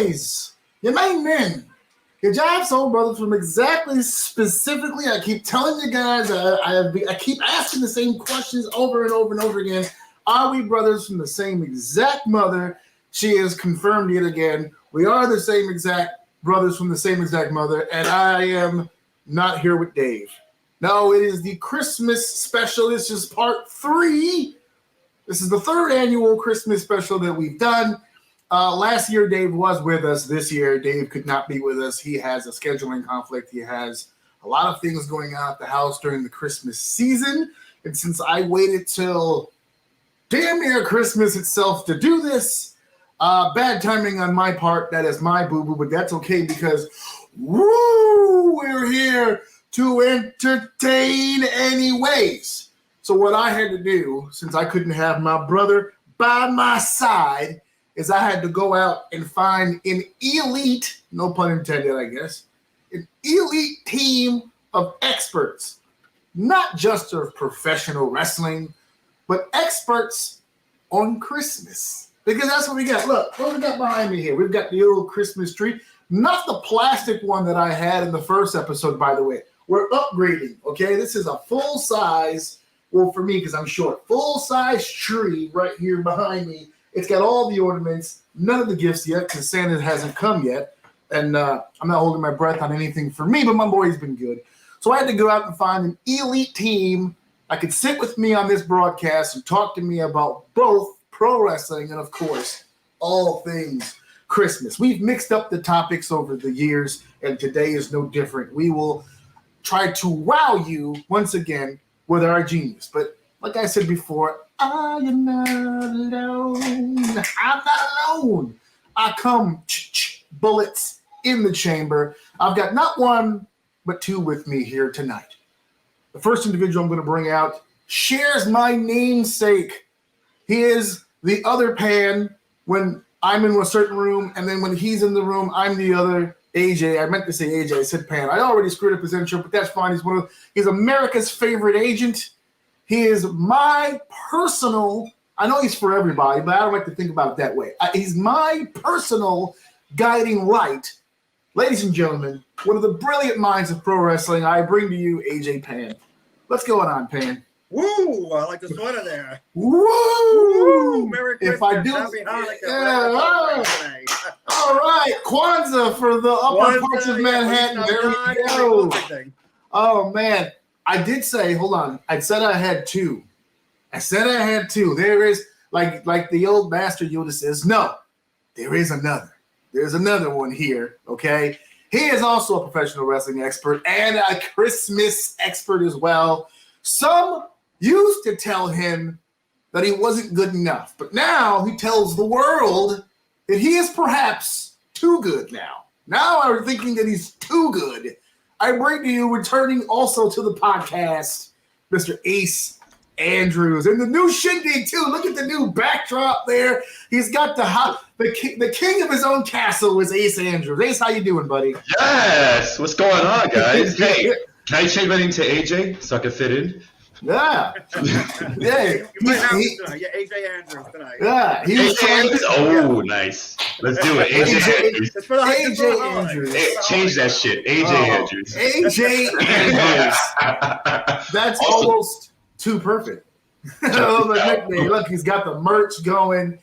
boys, your main men, your jive soul brothers from specifically, I keep telling you guys, I keep asking the same questions over and over and over again. Are we brothers from the same exact mother? She has confirmed yet again. We are the same exact brothers from the same exact mother, and I am not here with Dave. No, it is the Christmas special. This is part 3. This is the 3rd annual Christmas special that we've done. Last year, Dave was with us. This year, Dave could not be with us. He has a scheduling conflict. He has a lot of things going on at the house during the Christmas season. And since I waited till damn near Christmas itself to do this, bad timing on my part. That is my boo-boo, but that's okay because, woo, we're here to entertain anyways. So what I had to do, since I couldn't have my brother by my side, is I had to go out and find an elite, no pun intended, I guess, an elite team of experts, not just of professional wrestling, but experts on Christmas. Because that's what we got. Look, what we got behind me here? We've got the old Christmas tree, not the plastic one that I had in the first episode, by the way. We're upgrading, okay? This is a full-size, well, for me, because I'm short, full-size tree right here behind me. It's got all the ornaments, none of the gifts yet because Santa hasn't come yet. And I'm not holding my breath on anything for me, but my boy's been good. So I had to go out and find an elite team that could sit with me on this broadcast and talk to me about both pro wrestling and, of course, all things Christmas. We've mixed up the topics over the years, and today is no different. We will try to wow you once again with our genius. But like I said before, I am not alone. I'm not alone. I come bullets in the chamber. I've got not one, but 2 with me here tonight. The first individual I'm going to bring out shares my namesake. He is the other Pan when I'm in a certain room, and then when he's in the room, I'm the other AJ. I meant to say AJ. I said Pan. I already screwed up his intro, but that's fine. He's America's favorite agent. He is my personal, I know he's for everybody, but I don't like to think about it that way. He's my personal guiding light. Ladies and gentlemen, one of the brilliant minds of pro wrestling, I bring to you AJ Pan. What's going on, Pan? Woo! I like the sweater there. Woo! Merry Christmas. If I do, Happy Hanukkah. yeah, all right, Kwanzaa for the upper parts of Manhattan. There we go. Oh, man. I did say, hold on. I said I had 2. There is, like the old master Yoda says, no, there is another. There's another one here, okay? He is also a professional wrestling expert and a Christmas expert as well. Some used to tell him that he wasn't good enough, but now he tells the world that he is perhaps too good now. Now I'm thinking that he's too good. I bring to you, returning also to the podcast, Mr. Ace Andrews. And the new shindig, too. Look at the new backdrop there. He's got the king of his own castle is Ace Andrews. Ace, how you doing, buddy? Yes. What's going on, guys? Hey, can I change my name to AJ so I can fit in? Yeah. Yeah. You might have him tonight. Yeah, AJ Andrews tonight. Yeah. He was Andrews? Oh, nice. Let's do it. AJ Andrews. It's for the AJ Andrews. Hey, change that shit. AJ Andrews. AJ Andrews. That's almost too perfect. Look, he's got the merch going.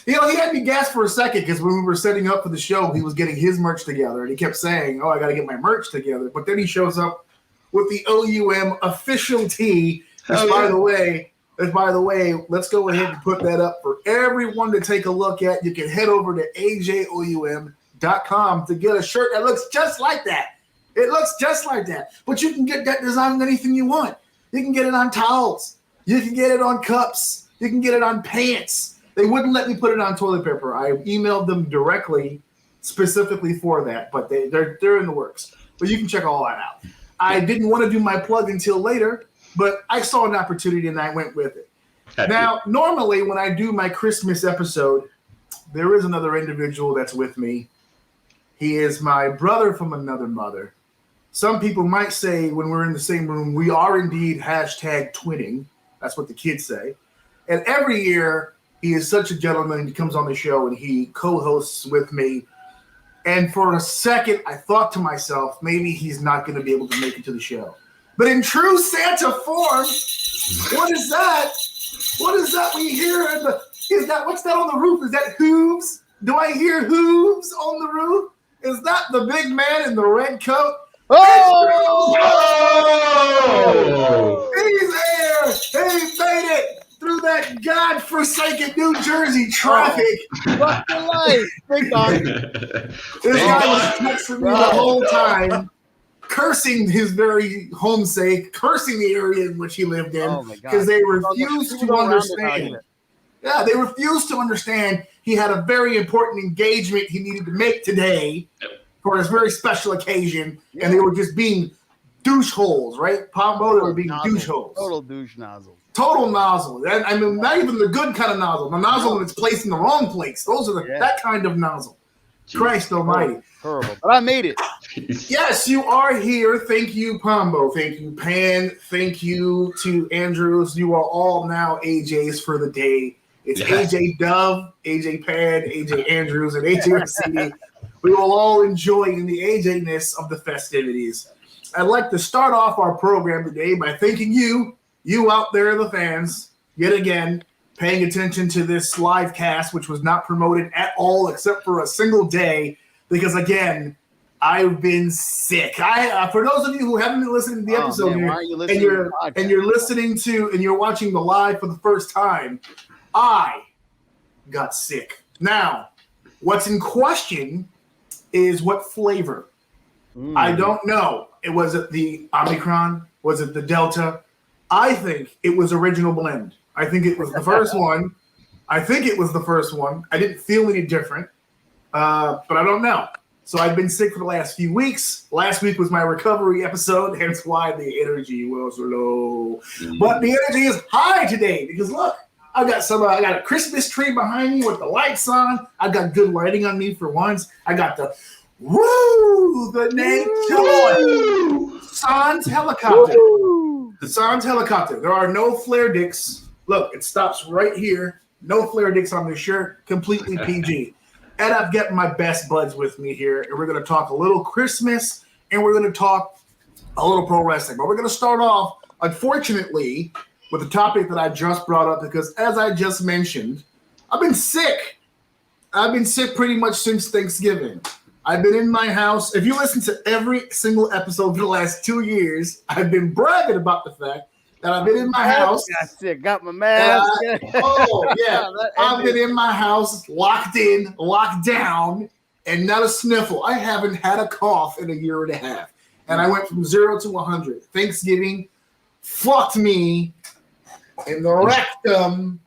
You know, he had me gasped for a second because when we were setting up for the show, he was getting his merch together, and he kept saying, "Oh, I got to get my merch together." But then he shows up with the OUM official tee. By the way, let's go ahead and put that up for everyone to take a look at. You can head over to ajoum.com to get a shirt that looks just like that. It looks just like that. But you can get that design on anything you want. You can get it on towels. You can get it on cups. You can get it on pants. They wouldn't let me put it on toilet paper. I emailed them directly, specifically for that, but they're in the works. But you can check all that out. I didn't want to do my plug until later, but I saw an opportunity and I went with it. Now, normally when I do my Christmas episode, there is another individual that's with me. He is my brother from another mother. Some people might say when we're in the same room, we are indeed #twinning. That's what the kids say. And every year, he is such a gentleman. He comes on the show and he co-hosts with me And for a second, I thought to myself, maybe he's not going to be able to make it to the show. But in true Santa form, what is that? What is that we hear? What's that on the roof? Is that hooves? Do I hear hooves on the roof? Is that the big man in the red coat? Oh! He's there! He made it through that godforsaken New Jersey traffic. Rock the life! Big dog. This guy was texting me the whole time, cursing his very homesake, cursing the area in which he lived in, because they refused to understand. Yeah, they refused to understand he had a very important engagement he needed to make today for his very special occasion, and they were just being douche holes, right? Pombo, they were being douche holes. Total douche nozzle. Total nozzle. I mean, not even the good kind of nozzle. The nozzle when it's placed in the wrong place. Those are that kind of nozzle. Jeez. Christ almighty. Horrible. But I made it. Yes, you are here. Thank you, Pombo. Thank you, Pan. Thank you to Andrews. You are all now AJs for the day. It's AJ Dove, AJ Pan, AJ Andrews, and AJ Orsini. We will all enjoy in the AJ-ness of the festivities. I'd like to start off our program today by thanking you out there, the fans, yet again, paying attention to this live cast, which was not promoted at all except for a single day, because, again, I've been sick. For those of you who haven't been listening to the episode here, and you're listening to and you're watching the live for the first time, I got sick. Now, what's in question is what flavor. I don't know. Was it the Omicron? Was it the Delta? I think it was original blend. I think it was the first one. I didn't feel any different, but I don't know. So I've been sick for the last few weeks. Last week was my recovery episode, hence why the energy was low. But the energy is high today because look, I got a Christmas tree behind me with the lights on. I got good lighting on me for once. I got the name Sans helicopter. The Sans helicopter. There are no flare dicks. Look, it stops right here. No flare dicks on this shirt. Completely PG. And I've got my best buds with me here, and we're going to talk a little Christmas, and we're going to talk a little pro wrestling. But we're going to start off, unfortunately, with a topic that I just brought up because, as I just mentioned, I've been sick. I've been sick pretty much since Thanksgiving. I've been in my house. If you listen to every single episode for the last 2 years, I've been bragging about the fact that I've been in my house. Got sick, got my mask. I've been in my house, locked in, locked down, and not a sniffle. I haven't had a cough in a year and a half. And I went from 0 to 100. Thanksgiving fucked me in the rectum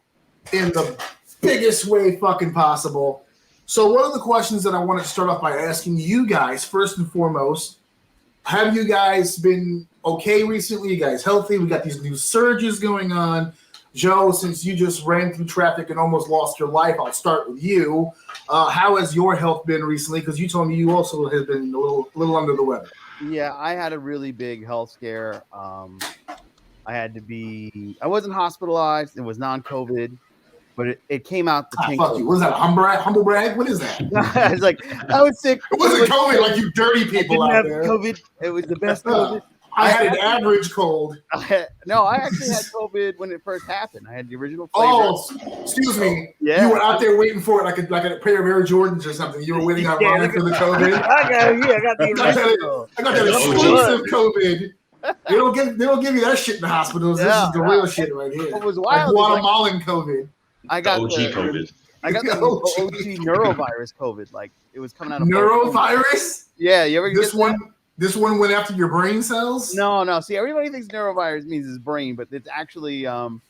in the biggest way fucking possible. So one of the questions that I wanted to start off by asking you guys, first and foremost, have you guys been okay recently? You guys healthy? We got these new surges going on. Joe, since you just ran through traffic and almost lost your life, I'll start with you. How has your health been recently? Because you told me you also have been a little under the weather. Yeah, I had a really big health scare. I wasn't hospitalized. It was non-COVID. But it came out the pink. Fuck you. What is that? Humble brag? What is that? It's like I was sick. It wasn't COVID like you dirty people out there. COVID. It was the best COVID. I had an average cold. I actually had COVID when it first happened. I had the original flavor. Oh, excuse me. Yeah. You were out there waiting for it like a pair of Air Jordans or something. You were waiting online for the COVID. I got the original. I got that exclusive COVID. They don't give you that shit in the hospitals. This is the real shit right here. It was wild. Like Guatemalan COVID. I got OG COVID. I got the OG neurovirus COVID. Like it was coming out of neurovirus. Yeah, you ever get this one? This one went after your brain cells. No. See, everybody thinks neurovirus means his brain, but it's actually your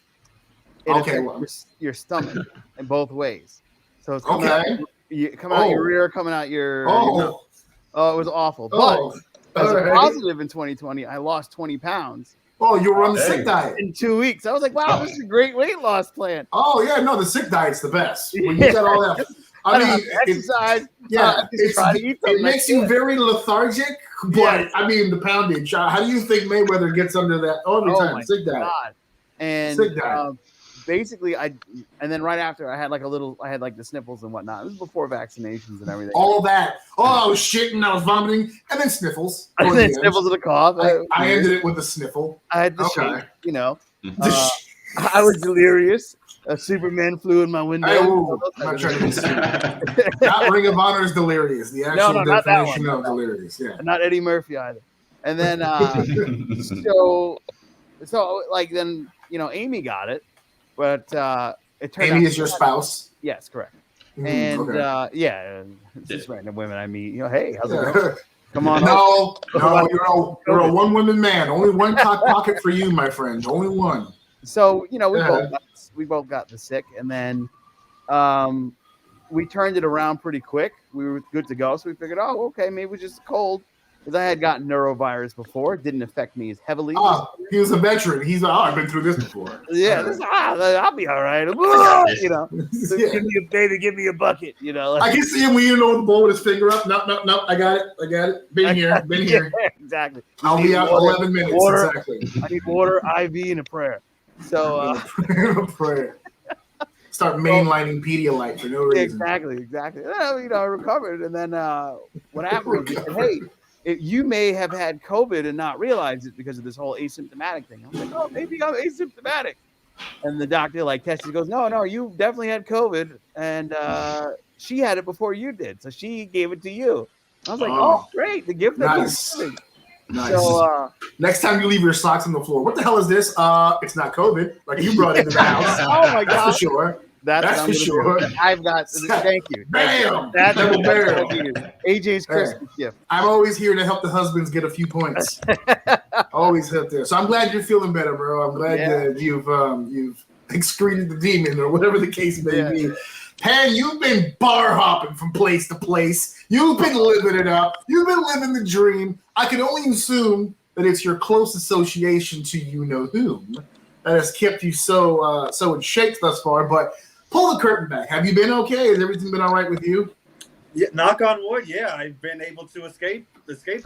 stomach in both ways. So it's coming out your rear, coming out your. Oh, it was awful. But as a positive in 2020, I lost 20 pounds. Oh, you were on the sick diet in 2 weeks. I was like, wow, this is a great weight loss plan. Oh yeah, no, the sick diet's the best. When you got all that, I mean, exercise. It makes you very lethargic. But I mean, the poundage. How do you think Mayweather gets under that every time? Sick diet. God. And sick diet. basically and then right after I had like the sniffles and whatnot. It was before vaccinations and everything. All that. I was shitting, I was vomiting, and then sniffles. And then sniffles of the cough. I ended it with a sniffle. I had the shake, you know. I was delirious. Superman flew in my window. I'm not trying to be stupid. Not Ring of Honor's delirious. The actual definition of delirious. Yeah. Not Eddie Murphy either. And then so like then Amy got it, but it turned out Amy is your spouse. Yes, correct. And just random women I meet. Hey, how's it going? Come on. No, you're a one-woman man. Only one cock pocket for you, my friend. Only one. So we both got the sick, and then we turned it around pretty quick. We were good to go, so we figured, okay, maybe it was just a cold. Because I had gotten neurovirus before, it didn't affect me as heavily. He was a veteran. He's like, I've been through this before. Yeah, I'll be all right. So give me a bucket. I can see him leaning over the bowl with his finger up. No, I got it. Been here. Exactly. I'll be out in 11 minutes. Water, exactly. I need water, IV, and a prayer. So a prayer. Start mainlining Pedialyte for no reason. Exactly. I recovered, and then what happened was he said, hey, you may have had COVID and not realized it because of this whole asymptomatic thing. I was like, maybe I'm asymptomatic. And the doctor tested, goes, no, you definitely had COVID, and she had it before you did, so she gave it to you. I was like, great, the gift that nice. Giving. Nice. So next time you leave your socks on the floor, what the hell is this? It's not COVID. Like you brought it into the house. Oh my God, for sure. That's for sure. I've got. Thank you. Bam. That's barrel. AJ's Christmas gift. I'm always here to help the husbands get a few points. Always help there. So I'm glad you're feeling better, bro. I'm glad that you've excreted the demon or whatever the case may be. Hey, you've been bar hopping from place to place. You've been living it up. You've been living the dream. I can only assume that it's your close association to whom that has kept you so in shape thus far. But pull the curtain back. Have you been okay? Has everything been all right with you? Yeah, knock on wood. Yeah, I've been able to escape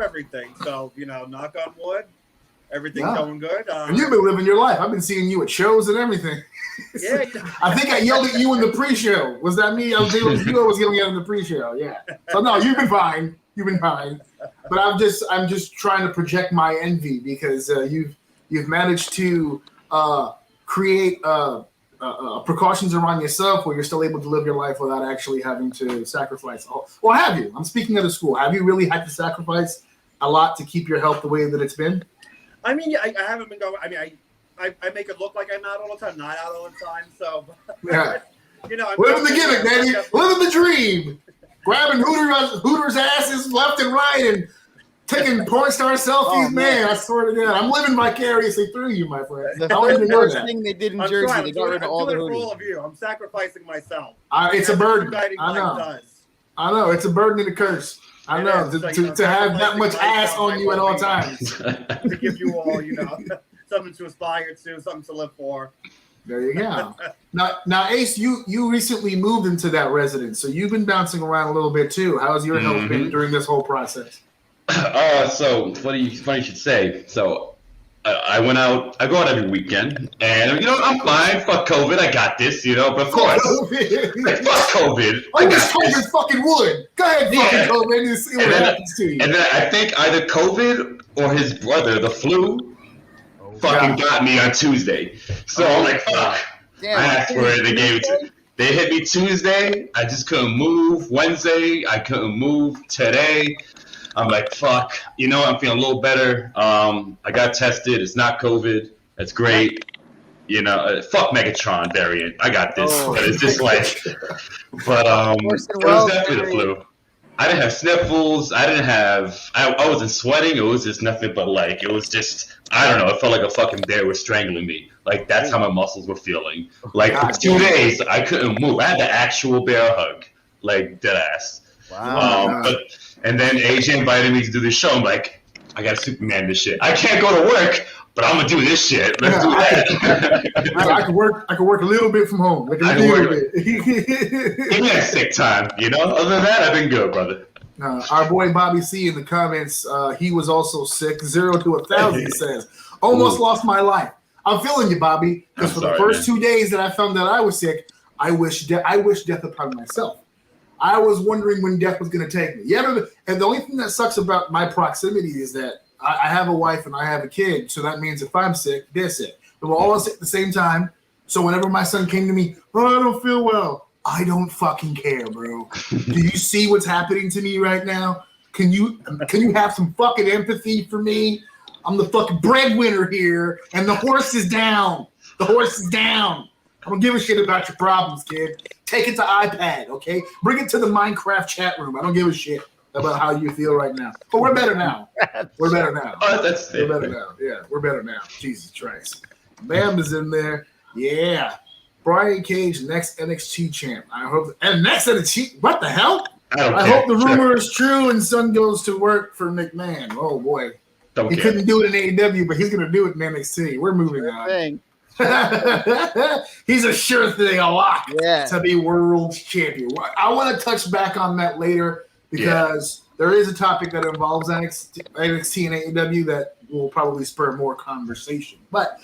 everything. So knock on wood. Everything's going good. And you've been living your life. I've been seeing you at shows and everything. Yeah. I think I yelled at you in the pre-show. Was that me? I was yelling at in the pre-show. Yeah. So no, you've been fine. But I'm just trying to project my envy because you've managed to create precautions around yourself where you're still able to live your life without actually having to sacrifice. Well, have you? I'm speaking of the school. Have you really had to sacrifice a lot to keep your health the way that it's been? I mean, I haven't been going. I mean, I make it look like I'm out all the time, not out all the time. So, yeah. Living the gimmick, baby. Living the dream. Grabbing Hooters' asses left and right and taking porn star selfies. Man, I swear to God, I'm living vicariously through you, my friend. The first thing they did in Jersey, they got rid of all the Hooters. For all of you, I'm sacrificing myself. It's a burden. I know. It's a burden and a curse. I know to have that much ass on you at all times. To give you all, something to aspire to, something to live for. There you go. Now, Ace, you recently moved into that residence, so you've been bouncing around a little bit too. How's your health been during this whole process? So funny you should say. So I went out. I go out every weekend, and I'm fine. Fuck COVID, I got this. But of course, fuck COVID. I wish COVID fucking would. Go ahead, fucking COVID, and see what happens to you. And then I think either COVID or his brother, the flu, got me on Tuesday. So I'm like, fuck. Damn, I asked for it. They gave it to. They hit me Tuesday. I just couldn't move. Wednesday, I couldn't move. Today, I'm like, fuck. I'm feeling a little better. I got tested. It's not COVID. That's great. Fuck Megatron variant. I got this. But it's just like, but it was definitely the flu. I didn't have sniffles. I wasn't sweating. It was just nothing but it was just, I don't know. It felt like a fucking bear was strangling me. Like that's how my muscles were feeling. For 2 days, I couldn't move. I had the actual bear hug, like dead ass. Wow. And then AJ invited me to do this show. I'm like, I got to Superman this shit. I can't go to work, but I'm gonna do this shit. Let's do that. I can work a little bit from home. Like a little bit. Give me a sick time, Other than that, I've been good, brother. Our boy Bobby C in the comments, he was also sick. 0 to 1,000 says, almost lost my life. I'm feeling you, Bobby. Because for the first 2 days that I found that I was sick, I wish death upon myself. I was wondering when death was going to take me. Yeah, and the only thing that sucks about my proximity is that I have a wife and I have a kid. So that means if I'm sick, they're sick. But we're all sick at the same time. So whenever my son came to me, oh, I don't feel well. I don't fucking care, bro. Do you see what's happening to me right now? Can you have some fucking empathy for me? I'm the fucking breadwinner here, and the horse is down. The horse is down. I don't give a shit about your problems, kid. Take it to iPad, okay? Bring it to the Minecraft chat room. I don't give a shit about how you feel right now. But we're better now. We're better now. Oh, that's we're better now. Yeah, we're better now. Jesus Christ. Bam is in there. Yeah. Brian Cage, next NXT champ. I hope. And next NXT. What the hell? I hope the rumor is true and son goes to work for McMahon. Oh boy. He couldn't do it in AEW, but he's gonna do it in NXT. We're moving on. He's a sure thing, a lock to be world champion. I want to touch back on that later because there is a topic that involves NXT and AEW that will probably spur more conversation. But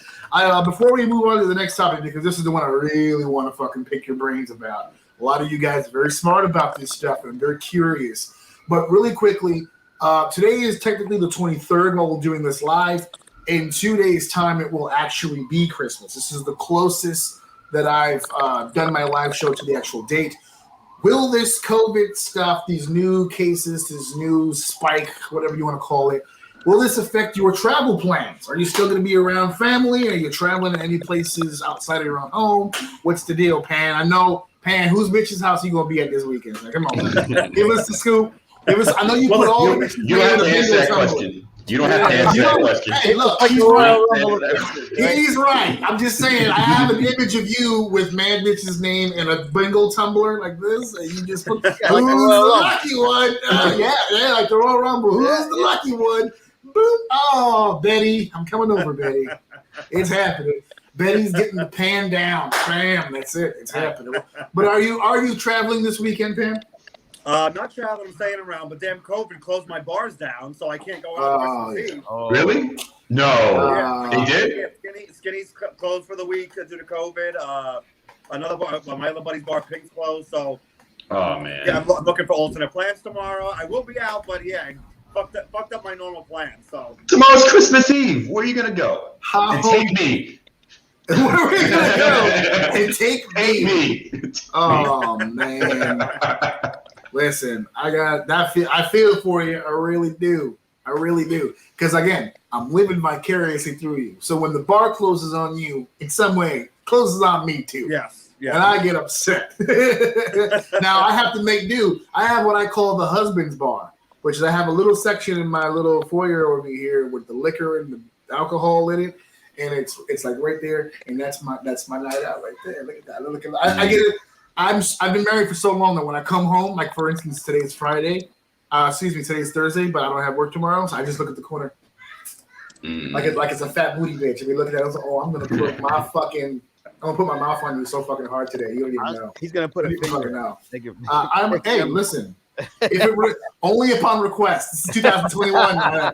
before we move on to the next topic, because this is the one I really want to fucking pick your brains about. A lot of you guys are very smart about this stuff and they're curious. But really quickly, today is technically the 23rd while we're doing this live. In 2 days' time, it will actually be Christmas. This is the closest that I've done my live show to the actual date. Will this COVID stuff, these new cases, this new spike, whatever you want to call it, will this affect your travel plans? Are you still going to be around family? Are you traveling to any places outside of your own home? What's the deal, Pan? I know, Pan, whose bitch's house are you going to be at this weekend? Like, come on, give us the scoop. I know you put all the bitches. You have to answer that question. You don't have to answer that question. Hey, look, he's right. I'm just saying, I have an image of you with Mad Bitch's name and a Bengal tumbler like this, and you just put, who's the lucky one? Yeah, like the Royal Rumble. Who's the lucky one? Boop. Oh, Betty. I'm coming over, Betty. It's happening. Betty's getting the pan down. Bam, that's it. It's happening. But are you traveling this weekend, Pam? Not traveling, I'm staying around, but damn COVID closed my bars down, so I can't go out on Christmas Eve. Really? No. They did? Yeah, Skinny's closed for the week due to COVID. Another bar, my other buddy's bar, Pink's closed, so. Oh, man. Yeah, I'm looking for alternate plans tomorrow. I will be out, but yeah, fucked up my normal plan, so. Tomorrow's Christmas Eve. Where are you going to go? And take me. Where are we going to go? And take me. Oh, man. Listen, I got that. I feel for you. I really do. Because again, I'm living vicariously through you. So when the bar closes on you, in some way, it closes on me too. Yes. And I get upset. Now I have to make do. I have what I call the husband's bar, which is I have a little section in my little foyer over here with the liquor and the alcohol in it, and it's like right there, and that's my night out right there. Look at that. I get it. I've been married for so long that when I come home, like for instance, today's Friday. Today's Thursday, but I don't have work tomorrow, so I just look at the corner. Like it's a fat booty bitch. And we look at that, I was like, oh, I'm gonna put my mouth on you so fucking hard today. You don't even know. He's gonna put a finger out. Hey, listen. If it were only upon request. This is 2021.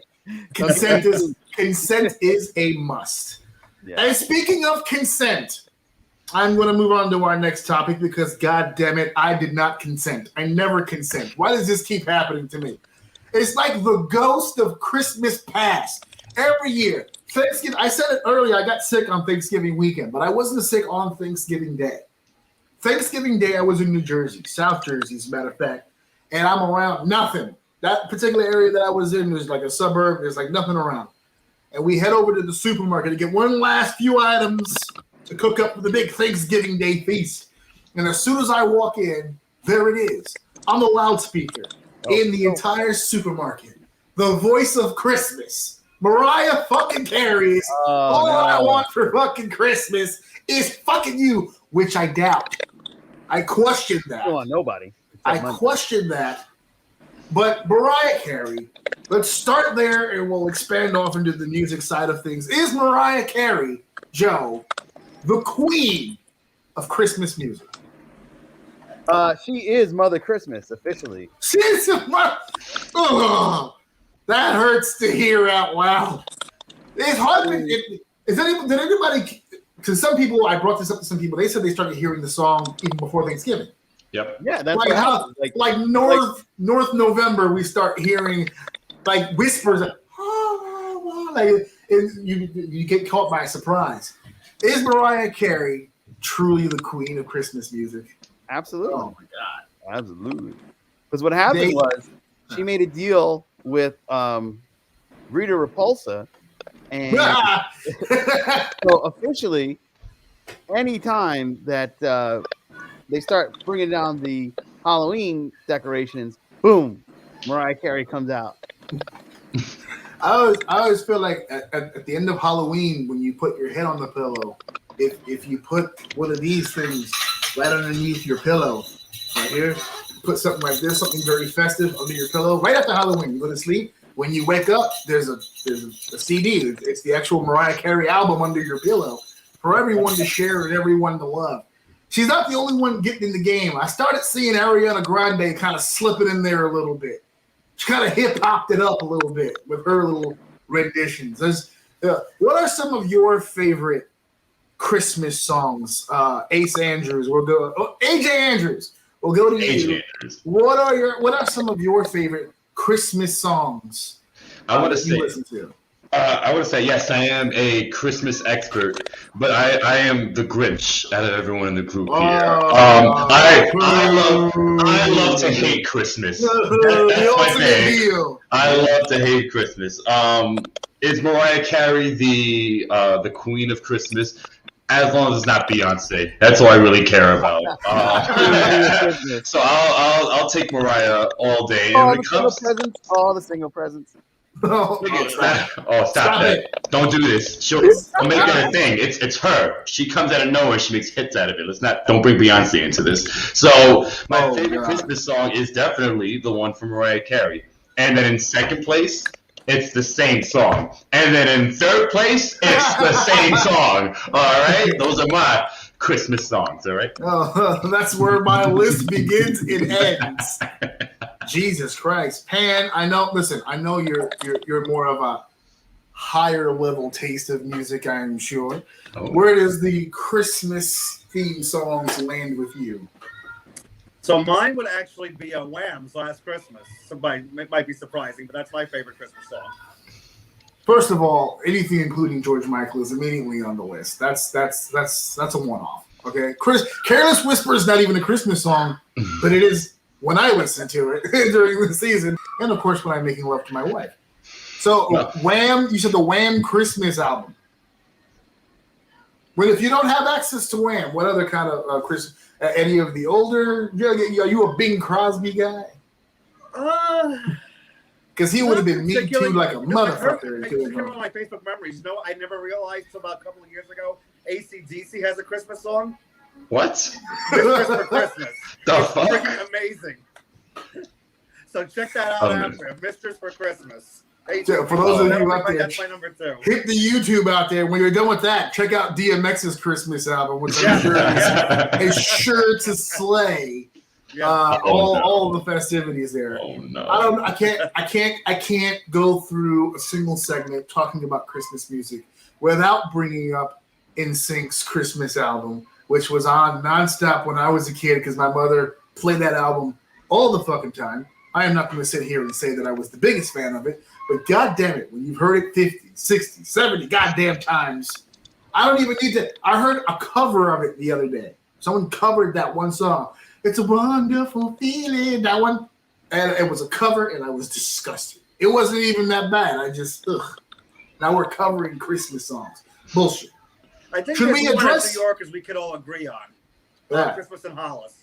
Consent is a must. Yeah. And speaking of consent, I'm going to move on to our next topic because, God damn it, I did not consent. I never consent. Why does this keep happening to me? It's like the ghost of Christmas past. Every year, Thanksgiving. I said it earlier. I got sick on Thanksgiving weekend, but I wasn't sick on Thanksgiving Day. Thanksgiving Day, I was in New Jersey, South Jersey, as a matter of fact, and I'm around nothing. That particular area that I was in was like a suburb. There's like nothing around. And we head over to the supermarket to get one last few items to cook up for the big Thanksgiving Day feast. And as soon as I walk in, there it is on the loudspeaker in the entire supermarket. The voice of Christmas, Mariah fucking Carey. I want for fucking Christmas is fucking you, which I doubt. I question that. Come on, nobody. I question that. But Mariah Carey, let's start there and we'll expand off into the music side of things. Is Mariah Carey, Joe, the queen of Christmas music? She is Mother Christmas, officially. She's a mother. Oh, that hurts to hear out loud. It's hard. Did anybody? Because some people, I brought this up to some people. They said they started hearing the song even before Thanksgiving. Yep. Yeah, that's like what how, happens. like North November, we start hearing like whispers, like you get caught by surprise. Is Mariah Carey truly the queen of Christmas music? Absolutely. Oh my God. Absolutely. Because what happened was she made a deal with Rita Repulsa, and so officially, anytime that they start bringing down the Halloween decorations, boom, Mariah Carey comes out. I always feel like at the end of Halloween, when you put your head on the pillow, if you put one of these things right underneath your pillow, right here, put something like this, something very festive under your pillow, right after Halloween, you go to sleep. When you wake up, there's a CD. It's the actual Mariah Carey album under your pillow for everyone to share and everyone to love. She's not the only one getting in the game. I started seeing Ariana Grande kind of slipping in there a little bit. She kind of hip-hopped it up a little bit with her little renditions. What are some of your favorite Christmas songs? Ace Andrews, we'll go. AJ Andrews, we'll go to you. Andrews. What are some of your favorite Christmas songs? I want to say. Listen to? I would say yes. I am a Christmas expert, but I am the Grinch out of everyone in the group here. I love to hate Christmas. That's my thing. I love to hate Christmas. Is Mariah Carey the queen of Christmas? As long as it's not Beyonce, that's all I really care about. So I'll take Mariah all day. All the single presents. Stop it. Don't do this. She'll make it a thing. It's her. She comes out of nowhere. She makes hits out of it. Don't bring Beyonce into this. So my favorite Christmas song is definitely the one from Mariah Carey. And then in second place, it's the same song. And then in third place, it's the same song. All right? Those are my Christmas songs, all right? Oh, that's where my list begins and ends. Jesus Christ. Pan, I know you're more of a higher level taste of music, I'm sure. Oh. Where does the Christmas theme songs land with you? So mine would actually be Wham's Last Christmas. It might be surprising, but that's my favorite Christmas song. First of all, anything including George Michael is immediately on the list. That's a one-off. Okay, Careless Whisper is not even a Christmas song, but it is when I listen to it during the season, and of course when I'm making love to my wife. So Wham, you said the Wham Christmas album. Well, if you don't have access to Wham, what other kind of Christmas? Any of the older? Are you a Bing Crosby guy? Because he would have been Me Too like a motherfucker. I just came on my Facebook memories. No, I never realized until about a couple of years ago, AC/DC has a Christmas song. What? Mistress for Christmas. The it's fuck? freaking amazing. So check that out after. Mistress for Christmas. So for those of you out there, that's my number 2. Hit the YouTube out there. When you're done with that, check out DMX's Christmas album, which I'm sure is sure to slay all the festivities there. Oh no! I can't go through a single segment talking about Christmas music without bringing up NSYNC's Christmas album, which was on nonstop when I was a kid because my mother played that album all the fucking time. I am not going to sit here and say that I was the biggest fan of it, but God damn it, when you've heard it 50, 60, 70 goddamn times, I don't even need to. I heard a cover of it the other day. Someone covered that one song. It's a wonderful feeling, that one. And it was a cover, and I was disgusted. It wasn't even that bad. I just, now we're covering Christmas songs. Bullshit. I think there's one in New Yorkers we could all agree on. Christmas in Hollis.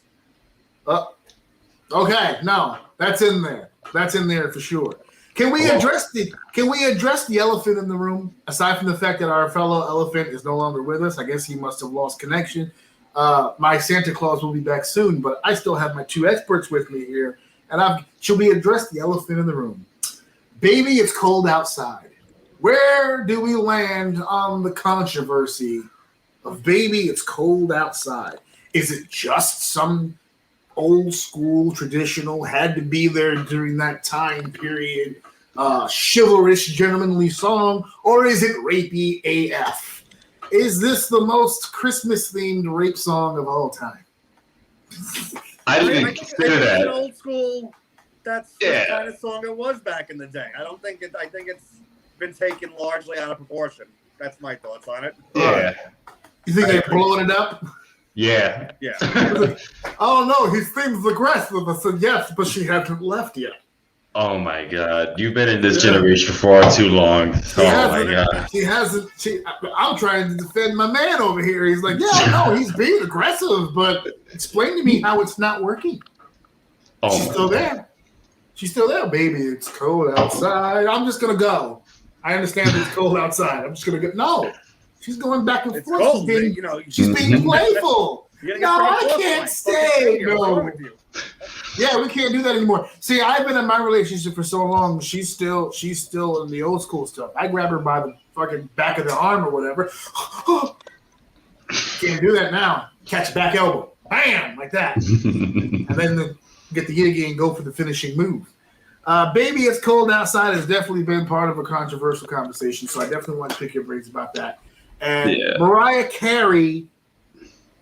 Okay, no, that's in there. That's in there for sure. Can we address the elephant in the room? Aside from the fact that our fellow elephant is no longer with us, I guess he must have lost connection. My Santa Claus will be back soon, but I still have my 2 experts with me here, and should we address the elephant in the room? Baby, it's cold outside. Where do we land on the controversy of Baby, it's cold outside? Is it just some old school, traditional, had to be there during that time period, chivalrous, gentlemanly song, or is it rapey AF? is this the most Christmas-themed rape song of all time? I didn't consider that. It's an old school. That's the kind of song it was back in the day. I think it's been taken largely out of proportion. That's my thoughts on it. Yeah. You think they're blowing it up? Yeah. Yeah. Oh no, his theme's aggressive. I said yes, but she hasn't left yet. Oh my God, you've been in this generation for far too long. Oh my God. She hasn't. I'm trying to defend my man over here. He's like, yeah, no, he's being aggressive, but explain to me how it's not working. Oh, she's still there. She's still there, baby. It's cold outside. I'm just gonna go. I understand it's cold outside. I'm just gonna go. No, she's going back and forth. Cold, she's being playful. No, I can't stay. No. Yeah, we can't do that anymore. See, I've been in my relationship for so long. She's still in the old school stuff. I grab her by the fucking back of the arm or whatever. Can't do that now. Catch back elbow, bam, like that, and then get the yiggy and go for the finishing move. Baby, it's cold outside has definitely been part of a controversial conversation, so I definitely want to pick your brains about that. And Mariah Carey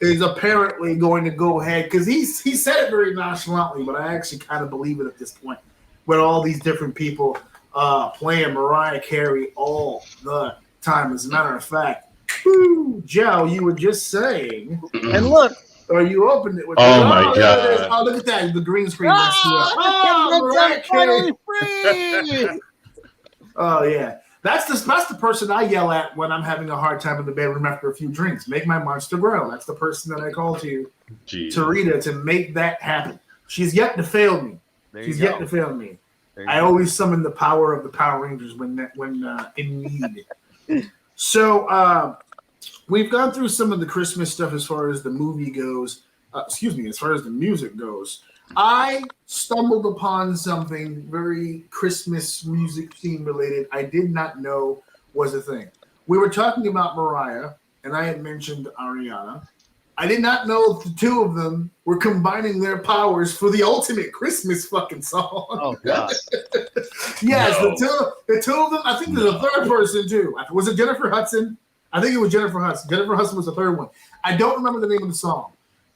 is apparently going to go ahead because he said it very nonchalantly, but I actually kind of believe it at this point. With all these different people playing Mariah Carey all the time. As a matter of fact, Joe, you were just saying, and look, or you opened it with my God! Oh, look at that, the green screen. Mariah Carey. Oh yeah. That's the person I yell at when I'm having a hard time in the bedroom after a few drinks. Make my monster grow. That's the person that I call to Rita to make that happen. She's yet to fail me. I always summon the power of the Power Rangers when in need. So we've gone through some of the Christmas stuff as far as the movie goes. As far as the music goes. I stumbled upon something very Christmas music theme related I did not know was a thing. We were talking about Mariah, and I had mentioned Ariana. I did not know the two of them were combining their powers for the ultimate Christmas fucking song. Oh, God. Yes, no. the two of them. I think there's a third person, too. Was it Jennifer Hudson? I think it was Jennifer Hudson. Jennifer Hudson was the third one. I don't remember the name of the song,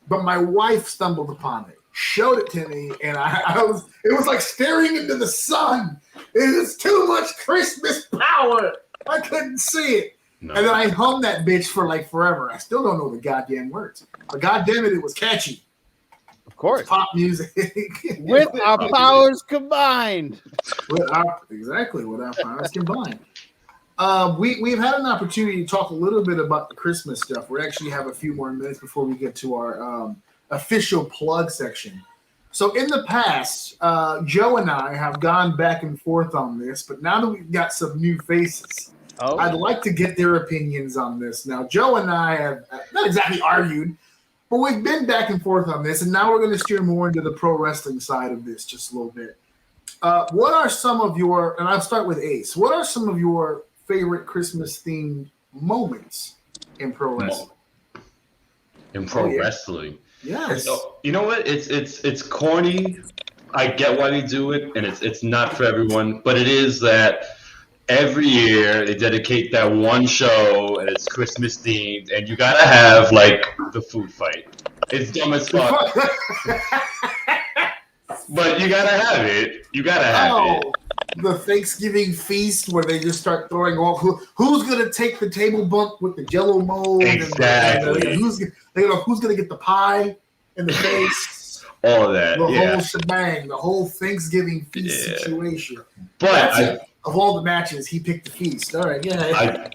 but my wife stumbled upon it. Showed it to me, and it was like staring into the sun. It is too much Christmas power. I couldn't see it. No. And then I hummed that bitch for like forever. I still don't know the goddamn words. But goddamn it was catchy. Of course. It's pop music. With our powers combined. With our powers combined. We've had an opportunity to talk a little bit about the Christmas stuff. We actually have a few more minutes before we get to our official plug section. So in the past, Joe and I have gone back and forth on this, but now that we've got some new faces, I'd like to get their opinions on this. Now, Joe and I have not exactly argued, but we've been back and forth on this, and now we're going to steer more into the pro wrestling side of this just a little bit. What are some of your, and I'll start with Ace, what are some of your favorite Christmas-themed moments in pro wrestling? In pro wrestling? Yes. You know what? It's corny. I get why they do it, and it's not for everyone. But it is that every year they dedicate that one show, and it's Christmas themed, and you gotta have like the food fight. It's dumb as fuck, but you gotta have it. You gotta have it. The Thanksgiving feast where they just start throwing off who's gonna take the table bump with the Jello mold, exactly. And who's gonna get the pie in the face, all of that, the whole shebang, the whole Thanksgiving feast situation. But of all the matches, he picked the feast. All right, yeah.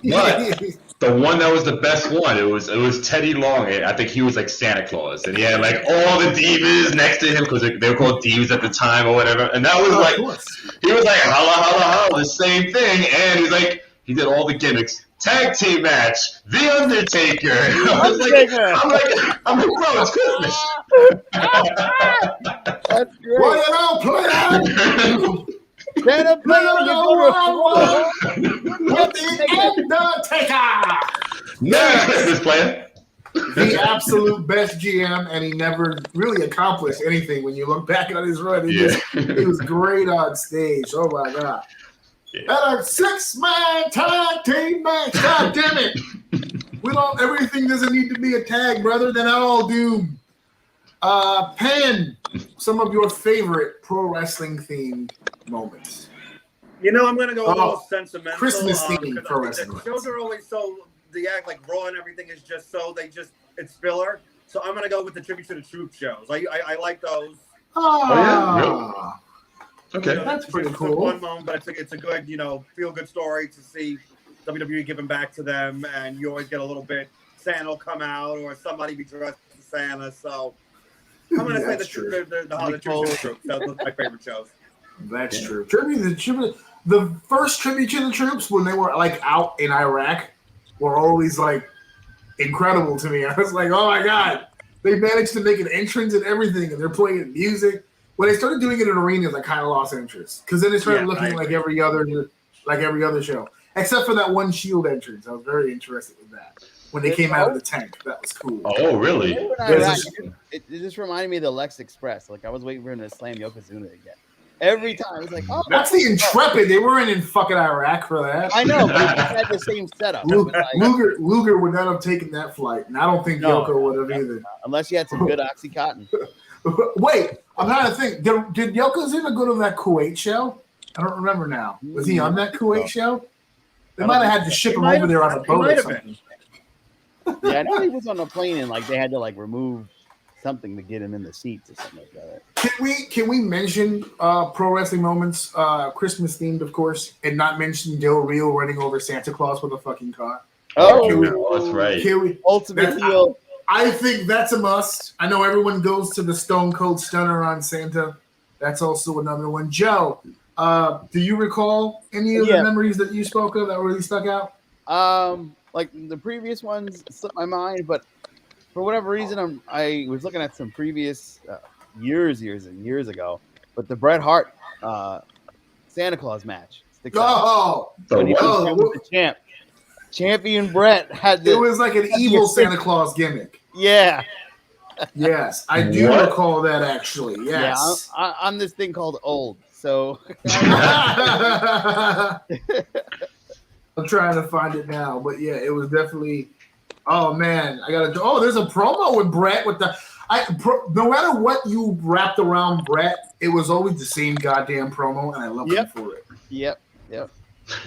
The one that was the best one, it was Teddy Long. I think he was like Santa Claus, and he had like all the divas next to him because they were called divas at the time or whatever. And that was he was like holla holla holla, the same thing, and he's like he did all the gimmicks. Tag team match, The Undertaker. I'm like, bro, it's Christmas. That's great. Play it out, play it out. With The Undertaker. Merry Christmas, player. The absolute best GM, and he never really accomplished anything. When you look back at his run, he was great on stage. Oh my God. Yeah. At a 6-man tag team match, God damn it! Everything doesn't need to be a tag, brother. Then I'll do Pen, some of your favorite pro wrestling themed moments. You know, I'm gonna go a little sentimental. Christmas themed pro wrestling. The shows are always so they act like Raw and everything is just so it's filler. So I'm gonna go with the Tribute to the Troop shows. I like those. Oh, yeah, okay, that's pretty cool. It's a fun moment, but it's a good feel good story to see WWE giving back to them, and you always get a little bit. Santa will come out, or somebody be dressed as Santa. So I'm gonna say the Tribute to the Troops. Those are my favorite shows. That's true. The first Tribute to the Troops when they were like out in Iraq were always like incredible to me. I was like, oh my god, they managed to make an entrance and everything, and they're playing music. When they started doing it in arenas, I kind of lost interest because then it started looking like every other show, except for that one Shield entrance. I was very interested with that when they came out of the tank. That was cool. Oh, really? It just reminded me of the Lex Express. Like I was waiting for him to slam Yokozuna again. Every time it's like, oh, that's the Intrepid. They weren't in fucking Iraq for that. I know, but they had the same setup. Luger would not have taken that flight, and I don't think Yoko would have either. Unless you had some good OxyContin. Wait, I'm trying to think. Did Yokozuna go to that Kuwait show? I don't remember now. Was he on that Kuwait show? They might have had to ship him over there on a boat or something. Yeah, I know he was on a plane and like they had to like remove something to get him in the seats or something like that. Can we mention pro wrestling moments, Christmas themed, of course, and not mention Del Rio running over Santa Claus with a fucking car? That's right. Ultimate heel. I think that's a must. I know everyone goes to the Stone Cold Stunner on Santa. That's also another one. Joe, do you recall any of the memories that you spoke of that really stuck out? Like the previous ones slipped my mind, but for whatever reason, I was looking at some previous years and years ago, but the Bret Hart Santa Claus match sticks out. When he was the champion Bret had it was like an evil Santa Claus gimmick. Yeah. Yes, I do recall that actually. Yes. Yeah, I'm this thing called old, so I'm trying to find it now, but yeah, it was definitely. Oh man, there's a promo with Bret with no matter what you wrapped around Bret, it was always the same goddamn promo, and I love him for it. Yep.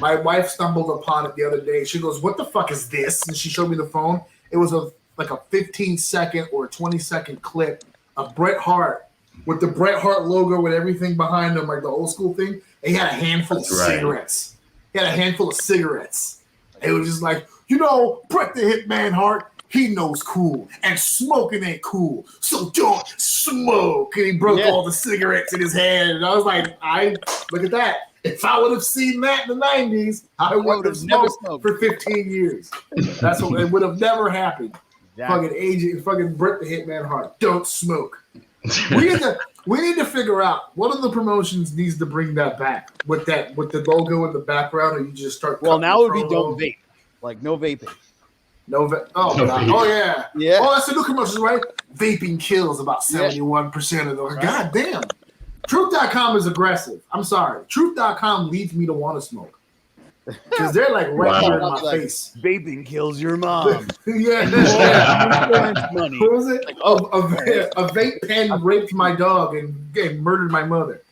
My wife stumbled upon it the other day. She goes, "What the fuck is this?" And she showed me the phone. It was like a 15-second or 20-second clip of Bret Hart with the Bret Hart logo with everything behind him, like the old school thing. And he had a handful of cigarettes. He had a handful of cigarettes. It was just like, Bret the Hitman Hart, he knows cool, and smoking ain't cool, so don't smoke. And he broke all the cigarettes in his hand, and I was like, look at that. If I would have seen that in the 90s, I would have smoked for 15 years. That's what it would have never happened. Exactly. Fucking Bret the Hitman Hart, don't smoke. We need to figure out what of the promotions needs to bring that back with the logo in the background, or you just start. Well, now it would be don't vape, like no vaping. No vape. Oh God. Oh yeah. Yeah. Oh, that's the new commercial, right? Vaping kills about 71% of those. God damn. Truth.com is aggressive. I'm sorry. Truth.com leads me to want to smoke. Because they're like right there in my face. Vaping kills your mom. Yeah. Money. What was it? Like, a vape pen raped my dog and murdered my mother.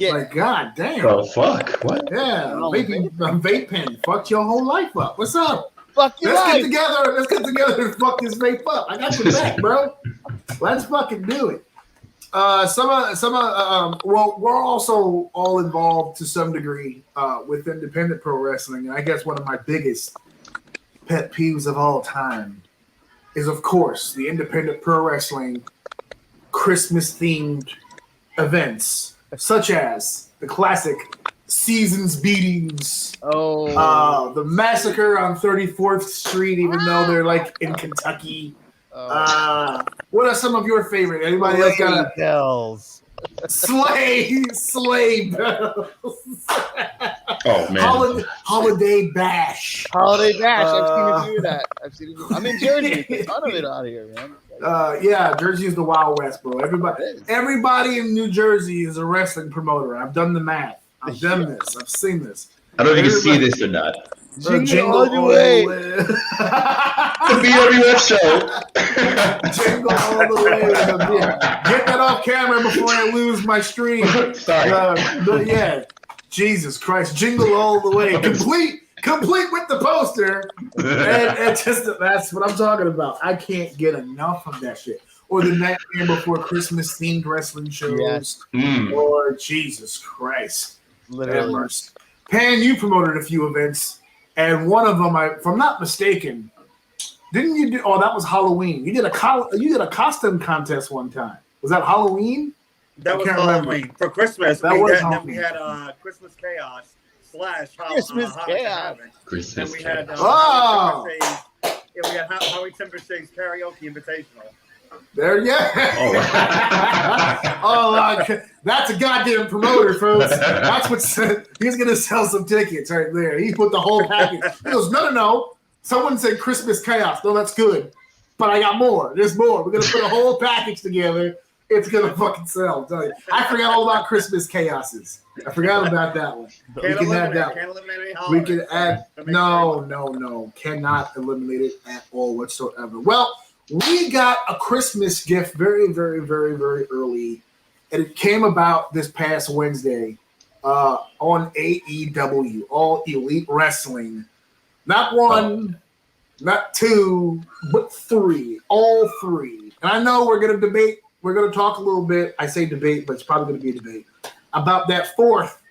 Like, God damn. Oh, fuck. What? Yeah. Vape pen fucked your whole life up. What's up? Fuck your life. Let's get together and fuck this vape up. I got your back, bro. Let's fucking do it. We're also all involved to some degree with independent pro wrestling, and I guess one of my biggest pet peeves of all time is, of course, the independent pro wrestling Christmas themed events, such as the classic Seasons Beatings, the Massacre on 34th Street, even though they're like in Kentucky. What are some of your favorite? Anybody else got a bells? Sleigh bells. Oh man! Holiday Bash. I've seen you do that. I'm in Jersey. There's a ton of it out here, man. Yeah, Jersey is the Wild West, bro. Everybody in New Jersey is a wrestling promoter. I've done the math. I've done this. I've seen this. I don't know if you can see this or not. Jingle all the way. the BWF show. Jingle all the way. Get that off camera before I lose my stream. Sorry. But yeah, Jesus Christ, jingle all the way. Complete with the poster. And just that's what I'm talking about. I can't get enough of that shit. Or the Nightmare Before Christmas themed wrestling shows. Yes. Or Jesus Christ. Literally. Pan, you promoted a few events, and one of them, if I'm not mistaken, didn't you do? Oh, that was Halloween. You did a costume contest one time. Was that Halloween? That was Halloween. For Christmas. That was Halloween. Then we had Christmas Chaos / Christmas Chaos. Christmas And we had we had Howie Timbershay's karaoke invitational. There, yeah. That's a goddamn promoter, folks. That's what he's gonna sell some tickets right there. He put the whole package. He goes, no. Someone said Christmas Chaos. No, that's good, but I got more. There's more. We're gonna put a whole package together. It's gonna fucking sell. I'm telling you. I forgot all about Christmas Chaoses. I forgot about that one. We can have that. Can't eliminate any We can add. No. Cannot eliminate it at all whatsoever. Well. We got a Christmas gift very, very, very, very early, and it came about this past Wednesday on AEW, All Elite Wrestling. Not one, not two, but three. All three. And I know we're going to debate. We're going to talk a little bit. I say debate, but it's probably going to be a debate about that fourth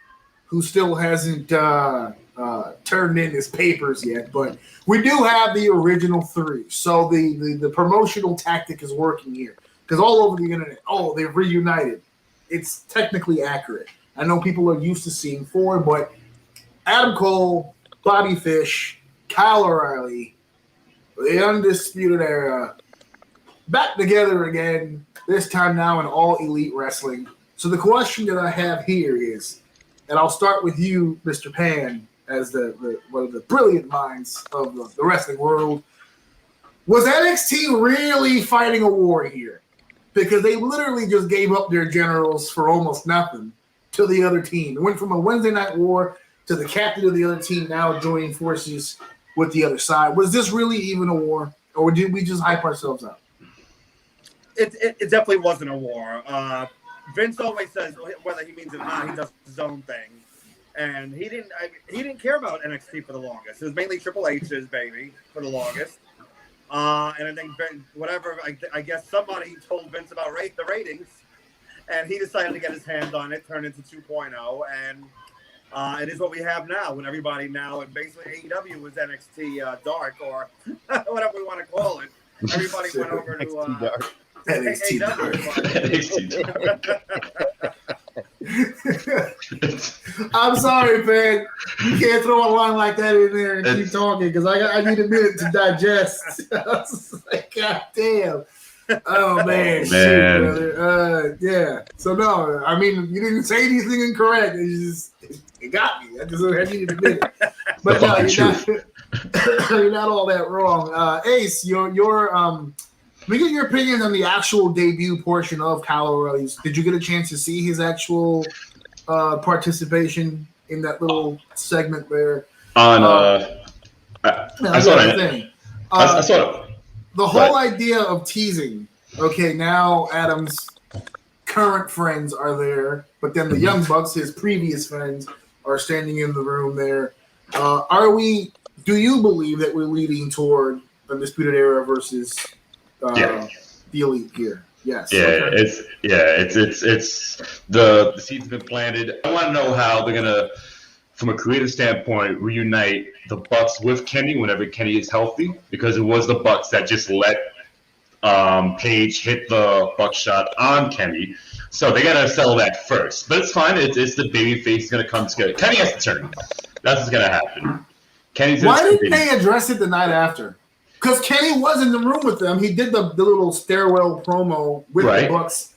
who still hasn't turned in his papers yet, but we do have the original three. So the promotional tactic is working here because all over the internet, they've reunited. It's technically accurate. I know people are used to seeing four, but Adam Cole, Bobby Fish, Kyle O'Reilly, the Undisputed Era, back together again, this time now in All Elite Wrestling. So the question that I have here is, and I'll start with you, Mr. Pan, as one of the brilliant minds of the wrestling world. Was NXT really fighting a war here? Because they literally just gave up their generals for almost nothing to the other team. It went from a Wednesday night war to the captain of the other team now joining forces with the other side. Was this really even a war? Or did we just hype ourselves up? It definitely wasn't a war. Vince always says, whether he means it or not, he does his own thing. And he didn't care about NXT for the longest. It was mainly Triple H's baby for the longest. And I think I guess somebody told Vince about the ratings, and he decided to get his hands on it, turn into 2.0, and it is what we have now. When everybody now, and basically AEW was NXT Dark, or whatever we want to call it. Everybody went over to NXT Dark. NXT Dark. I'm sorry, man. You can't throw a line like that in there and keep talking because I need a minute to digest. I was like, God damn. Oh man, shit, brother. Yeah. So no, I mean you didn't say anything incorrect. It got me. I needed a minute. But no, you're not all that wrong. Ace, let me get your opinion on the actual debut portion of Kyle O'Reilly's. Did you get a chance to see his actual participation in that little segment there? I saw it. I saw it. The whole idea of teasing. Okay, now Adam's current friends are there, but then the Young Bucks, his previous friends, are standing in the room there. Do you believe that we're leading toward Undisputed Era versus the Elite here? Yes. Yeah, okay. It's the seed's been planted. I want to know how they're gonna, from a creative standpoint, reunite the Bucks with Kenny whenever Kenny is healthy, because it was the Bucks that just let Paige hit the buckshot on Kenny. So they gotta settle that first. But it's fine. It's the baby face gonna come together. Kenny has to turn. That's what's gonna happen. Why didn't they address it the night after? Because Kenny was in the room with them. He did the little stairwell promo with the Bucks,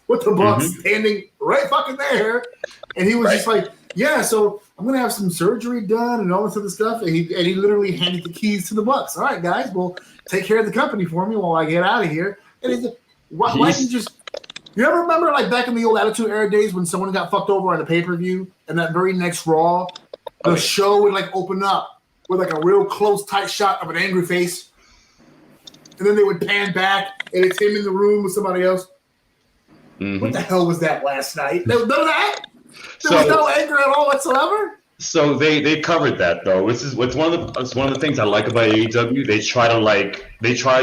standing right fucking there. And he was just like, yeah, so I'm going to have some surgery done and all this other stuff. And he literally handed the keys to the Bucks. All right, guys, well, take care of the company for me while I get out of here. And he's like, why didn't you just... You ever remember like back in the old Attitude Era days when someone got fucked over on a pay-per-view and that very next Raw, the show would like open up with like a real close, tight shot of an angry face? and then they would pan back, and it's him in the room with somebody else. Mm-hmm. What the hell was that last night? There was none of that. There was no anger at all whatsoever. So they covered that though. It's one of the things I like about AEW. They try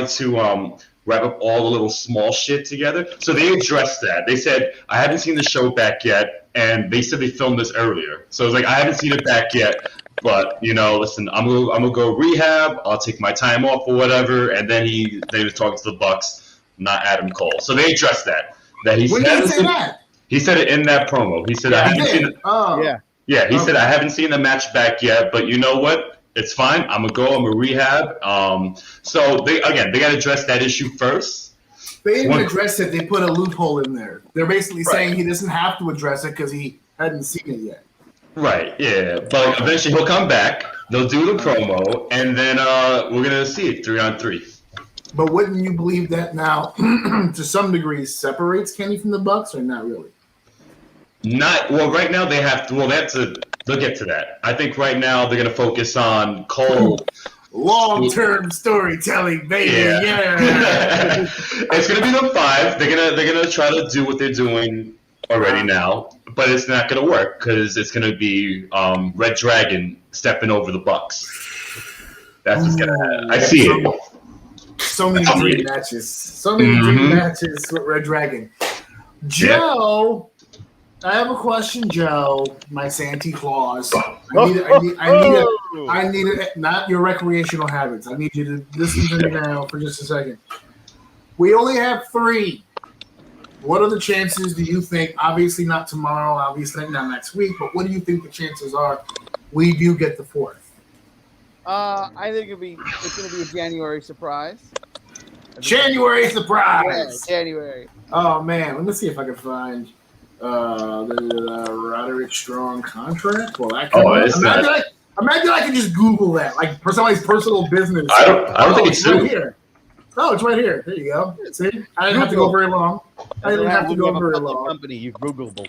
to wrap up all the little small shit together. So they addressed that. They said, I haven't seen the show back yet, and they said they filmed this earlier. So it's like, I haven't seen it back yet, but listen, I'm gonna go rehab. I'll take my time off or whatever. And then they was talking to the Bucks, not Adam Cole. So they addressed that. When did he say that? He said it in that promo. He said, I haven't seen it. Oh. Yeah, he said, I haven't seen the match back yet, but you know what? It's fine. I'm going to rehab. So, they got to address that issue first. They didn't address it. They put a loophole in there. They're basically saying he doesn't have to address it because he hadn't seen it yet. Right, yeah. But eventually he'll come back. They'll do the promo, and then we're going to see it 3-on-3. But wouldn't you believe that now, to some degree, separates Kenny from the Bucks, or not really? Right now they'll get to that. I think right now they're going to focus on Cole. Long-term storytelling, baby. Yeah. It's going to be the 5. They're going to try to do what they're doing already now, but it's not going to work because it's going to be Red Dragon stepping over the Bucks. That's what's going to happen. I see it. So many dream matches. So many dream matches with Red Dragon. Joe. I have a question, Joe. My Santa Claus. I need it. Not your recreational habits. I need you to listen to me now for just a second. We only have 3. What are the chances do you think? Obviously not tomorrow. Obviously not next week. But what do you think the chances are we do get the 4th? I think it's going to be a January surprise. January surprise. Yeah, January. Oh man, let me see if I can find. The Roderick Strong contract. Well, imagine I can just Google that, like for somebody's personal business. I don't think it's right here. Oh, it's right here. There you go. See, I didn't have to go very long. I didn't have to go very long. Company, you Googleable.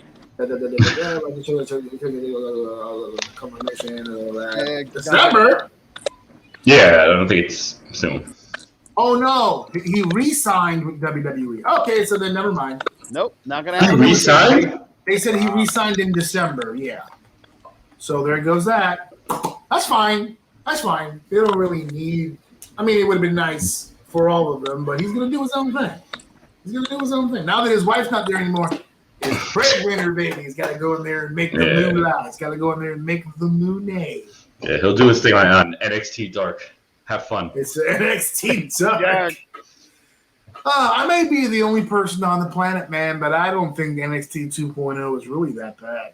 December. Yeah, I don't think it's soon. Oh no, he re-signed with WWE. Okay, so then never mind. Nope, not gonna happen. He re-signed? They said he re-signed in December. Yeah. So there goes that. That's fine. That's fine. They don't really need. I mean, it would have been nice for all of them, but he's gonna do his own thing. He's gonna do his own thing. Now that his wife's not there anymore, his breadwinner baby. He's got to go in there and make the moolah. He's got to go in there and make the moonay. Yeah, he'll do his thing on NXT Dark. Have fun. It's NXT Dark. I may be the only person on the planet, man, but I don't think NXT 2.0 is really that bad.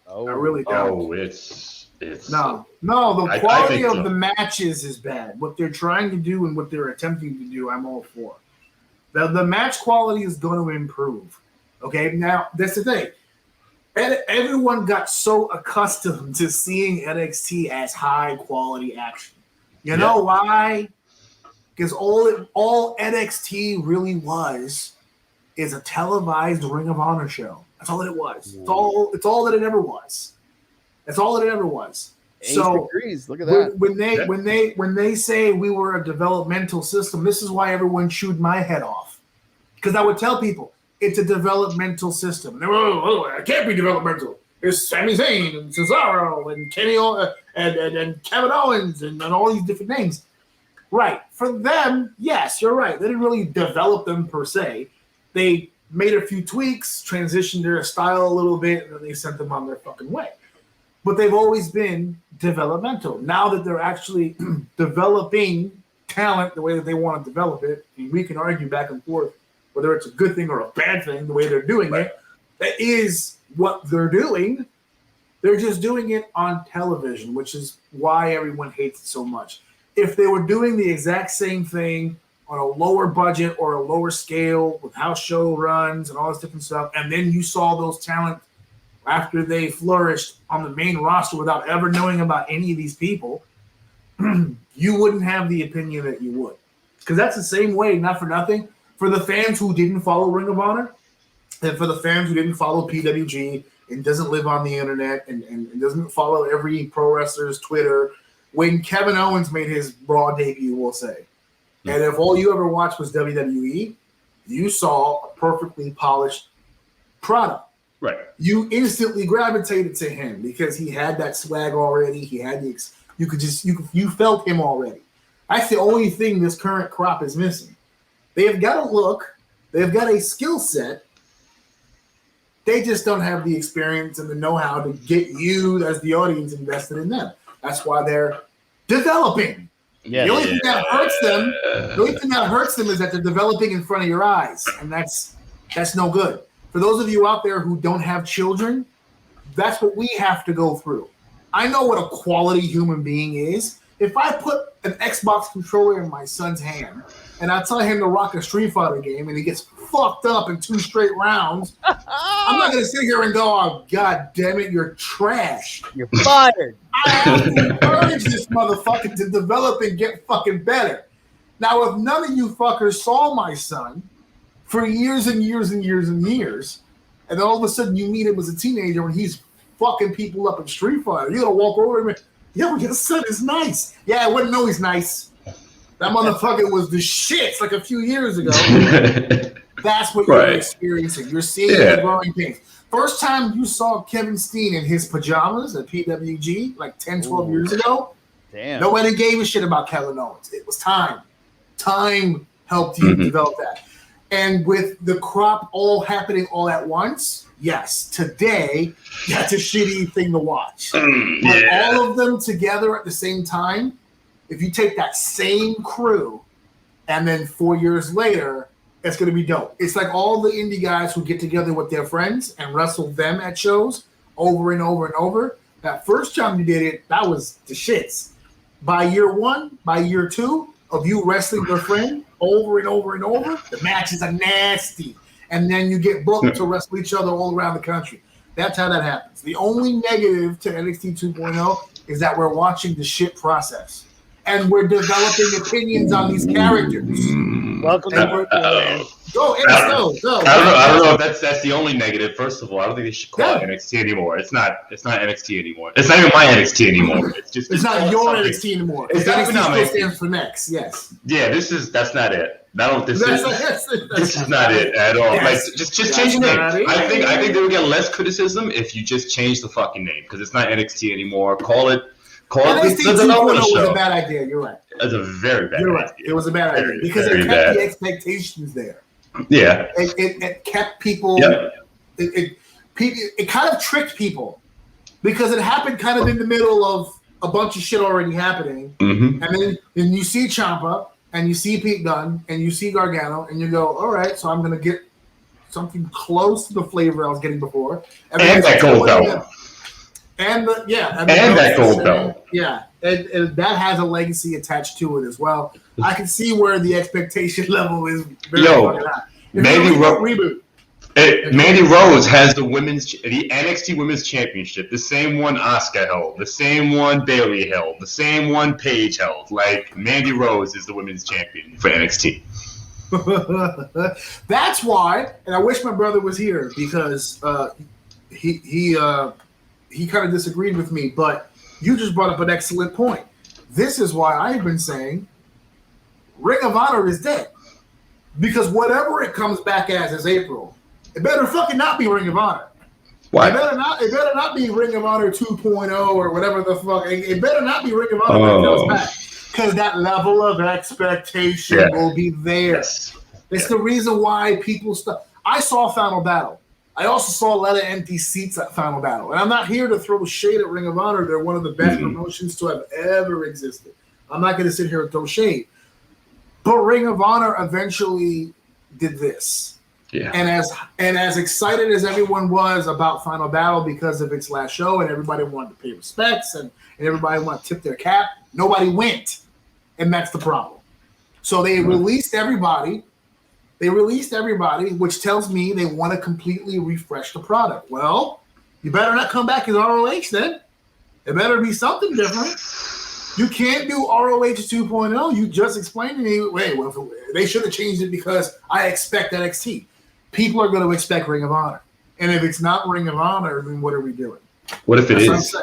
I really don't. Oh, it's no. The quality of the matches is bad. What they're trying to do and what they're attempting to do, I'm all for. The match quality is going to improve. Okay, now that's the thing. Everyone got so accustomed to seeing NXT as high quality action. You know why? Because all NXT really was is a televised Ring of Honor show. That's all that it was. It's all that it ever was. That's all that it ever was. So look at that. When they say we were a developmental system, this is why everyone chewed my head off. Because I would tell people it's a developmental system. And they were, it can't be developmental. There's Sami Zayn and Cesaro and Kenny and Kevin Owens and all these different names. Right. For them, yes, you're right. They didn't really develop them per se. They made a few tweaks, transitioned their style a little bit, and then they sent them on their fucking way. But they've always been developmental. Now that they're actually developing talent the way that they want to develop it, and we can argue back and forth whether it's a good thing or a bad thing, the way they're doing it, that is what they're doing. They're just doing it on television, which is why everyone hates it so much. If they were doing the exact same thing on a lower budget or a lower scale with how show runs and all this different stuff, and then you saw those talent after they flourished on the main roster without ever knowing about any of these people, you wouldn't have the opinion that you would. Because that's the same way, not for nothing, for the fans who didn't follow Ring of Honor, and for the fans who didn't follow PWG and doesn't live on the internet and doesn't follow every pro wrestler's Twitter. When Kevin Owens made his Raw debut, we'll say, And if all you ever watched was WWE, you saw a perfectly polished product. Right. You instantly gravitated to him because he had that swag already. He had you felt him already. That's the only thing this current crop is missing. They've got a look, they've got a skill set. They just don't have the experience and the know-how to get you as the audience invested in them. That's why they're developing. Yeah. The only thing that hurts them is that they're developing in front of your eyes, and that's no good. For those of you out there who don't have children, that's what we have to go through. I know what a quality human being is. If I put an Xbox controller in my son's hand and I tell him to rock a Street Fighter game and he gets fucked up in 2 straight rounds, I'm not going to sit here and go, oh, God damn it, you're trash. You're fired. I have to encourage this motherfucker to develop and get fucking better. Now, if none of you fuckers saw my son for years and years and years and years, and then all of a sudden you meet him as a teenager and he's fucking people up in Street Fighter, you're going to walk over and yo, your son is nice. Yeah, I wouldn't know he's nice. That motherfucker was the shits like a few years ago. That's what you're experiencing. You're seeing the growing pains. First time you saw Kevin Steen in his pajamas at PWG like 10, 12 years ago, nobody gave a shit about Kevin Owens. It was time. Time helped you develop that. And with the crop all happening all at once, yes, today, that's a shitty thing to watch. But all of them together at the same time, if you take that same crew and then 4 years later, it's going to be dope. It's like all the indie guys who get together with their friends and wrestle them at shows over and over and over. That first time you did it, that was the shits. By year 1, by year 2 of you wrestling your friend over and over and over, the matches are nasty. And then you get booked to wrestle each other all around the country. That's how that happens. The only negative to NXT 2.0 is that we're watching the shit process. And we're developing opinions on these characters. Welcome to Go. I don't know if that's the only negative. First of all, I don't think they should call it NXT anymore. It's not NXT anymore. It's not even my NXT anymore. It's not your NXT anymore. It's NXT still stands for next. Yes. Yeah, that's not it. This is not it at all. Yes. Like just change the name. I think they would get less criticism if you just change the fucking name because it's not NXT anymore. Call it NXT 2.0 was a bad idea. You're right. It's a very bad idea. It was a bad idea because it kept the expectations there. Yeah. It kept people. Yeah. It kind of tricked people because it happened kind of in the middle of a bunch of shit already happening, and then you see Ciampa and you see Pete Dunne and you see Gargano and you go, all right, so I'm gonna get something close to the flavor I was getting before, and that gold belt. And that gold belt. Yeah, and that has a legacy attached to it as well. I can see where the expectation level is very high. Mandy Rose has the NXT Women's Championship, the same one Asuka held, the same one Bayley held, the same one Paige held. Like Mandy Rose is the women's champion for NXT. That's why, and I wish my brother was here because he kind of disagreed with me, but you just brought up an excellent point. This is why I've been saying Ring of Honor is dead. Because whatever it comes back as is April, it better fucking not be Ring of Honor. Why? It better not be Ring of Honor 2.0 or whatever the fuck. It better not be Ring of Honor when it comes back. Because that level of expectation will be there. Yes. It's the reason why people stop. I saw Final Battle. I also saw a lot of empty seats at Final Battle. And I'm not here to throw shade at Ring of Honor. They're one of the best promotions to have ever existed. I'm not going to sit here and throw shade. But Ring of Honor eventually did this. Yeah. And as excited as everyone was about Final Battle because of its last show and everybody wanted to pay respects and everybody wanted to tip their cap, nobody went. And that's the problem. So they released everybody. Which tells me they want to completely refresh the product. Well, you better not come back as ROH then. It better be something different. You can't do ROH 2.0. You just explained to me, they should have changed it because I expect NXT. People are going to expect Ring of Honor. And if it's not Ring of Honor, then what are we doing? What if it is?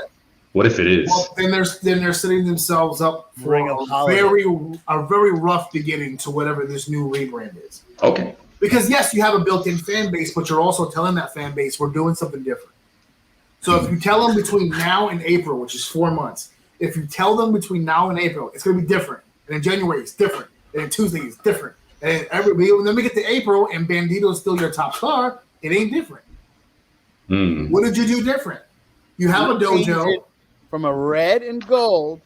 What if it is? Well, then they're setting themselves up for a very rough beginning to whatever this new rebrand is. Okay. Because yes, you have a built-in fan base, but you're also telling that fan base we're doing something different. So if you tell them between now and April, which is 4 months, if you tell them between now and April, it's going to be different. And in January, it's different. And in Tuesday, it's different. And then we get to April, and Bandito's still your top star. It ain't different. What did you do different? You have a dojo. From a red and gold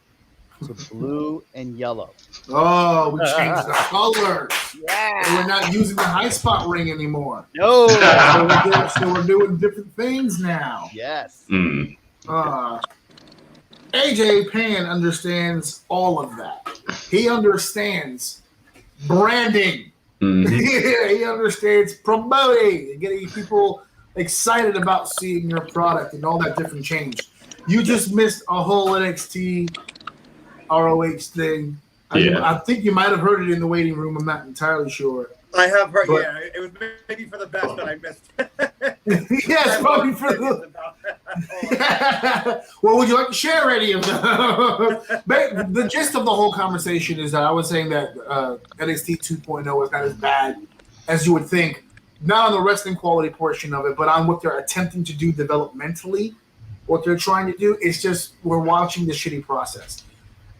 to blue and yellow. Oh, we changed the colors. Yeah. And we're not using the high spot ring anymore. No. So we're doing different things now. Yes. AJ Pan understands all of that. He understands branding. He understands promoting and getting people excited about seeing your product and all that different change. You just missed a whole NXT ROH thing. I think you might have heard it in the waiting room. I'm not entirely sure. I have heard. Yeah, it was maybe for the best that I missed. Yes, probably for the. Well, would you like to share any of them? The gist of the whole conversation is that I was saying that NXT 2.0 is not as bad as you would think. Not on the wrestling quality portion of it, but on what they're attempting to do developmentally. What they're trying to do is just we're watching the shitty process.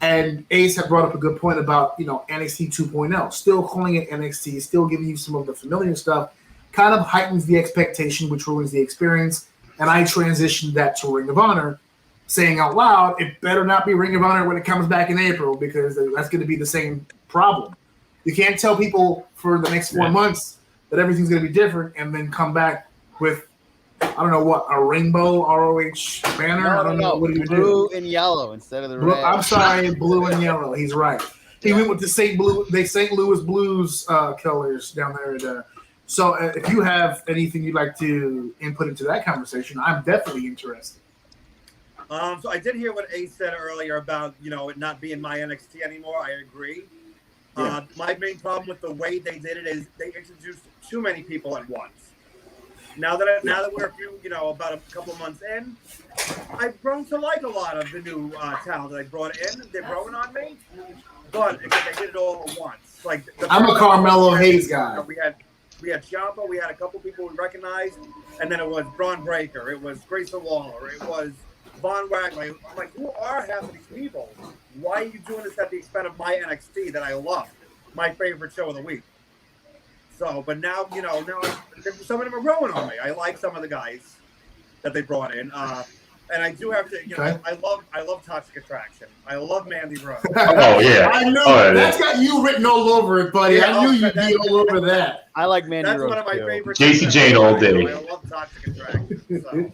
And Ace had brought up a good point about, NXT 2.0. Still calling it NXT, still giving you some of the familiar stuff, kind of heightens the expectation, which ruins the experience. And I transitioned that to Ring of Honor, saying out loud, it better not be Ring of Honor when it comes back in April, because that's going to be the same problem. You can't tell people for the next 4 months that everything's going to be different and then come back with, I don't know what, a rainbow ROH banner? No, I don't know. What do you do? Blue and yellow instead of the red. I'm sorry, blue and yellow. He's right. He went with the St. Louis Blues colors down there. So if you have anything you'd like to input into that conversation, I'm definitely interested. So I did hear what Ace said earlier about, it not being my NXT anymore. I agree. Yeah. My main problem with the way they did it is they introduced too many people at once. Now that we're a few, about a couple of months in, I've grown to like a lot of the new talent that I brought in. They're growing on me, but again, they did it all at once. Like I'm a Carmelo Hayes guy. We had Ciampa, we had a couple people we recognized, and then it was Braun Breaker, it was Grayson Waller, it was Von Wagner. I'm like, who are half of these people? Why are you doing this at the expense of my NXT that I love, my favorite show of the week? So, but now, now some of them are growing on me. I like some of the guys that they brought in. And I do have to, I love Toxic Attraction. I love Mandy Rose. Oh, yeah. I know. That's got you written all over it, buddy. I knew you'd be all over that. I like Mandy Rose. That's one of my favorites. JC Jane all day. I love Toxic Attraction. So.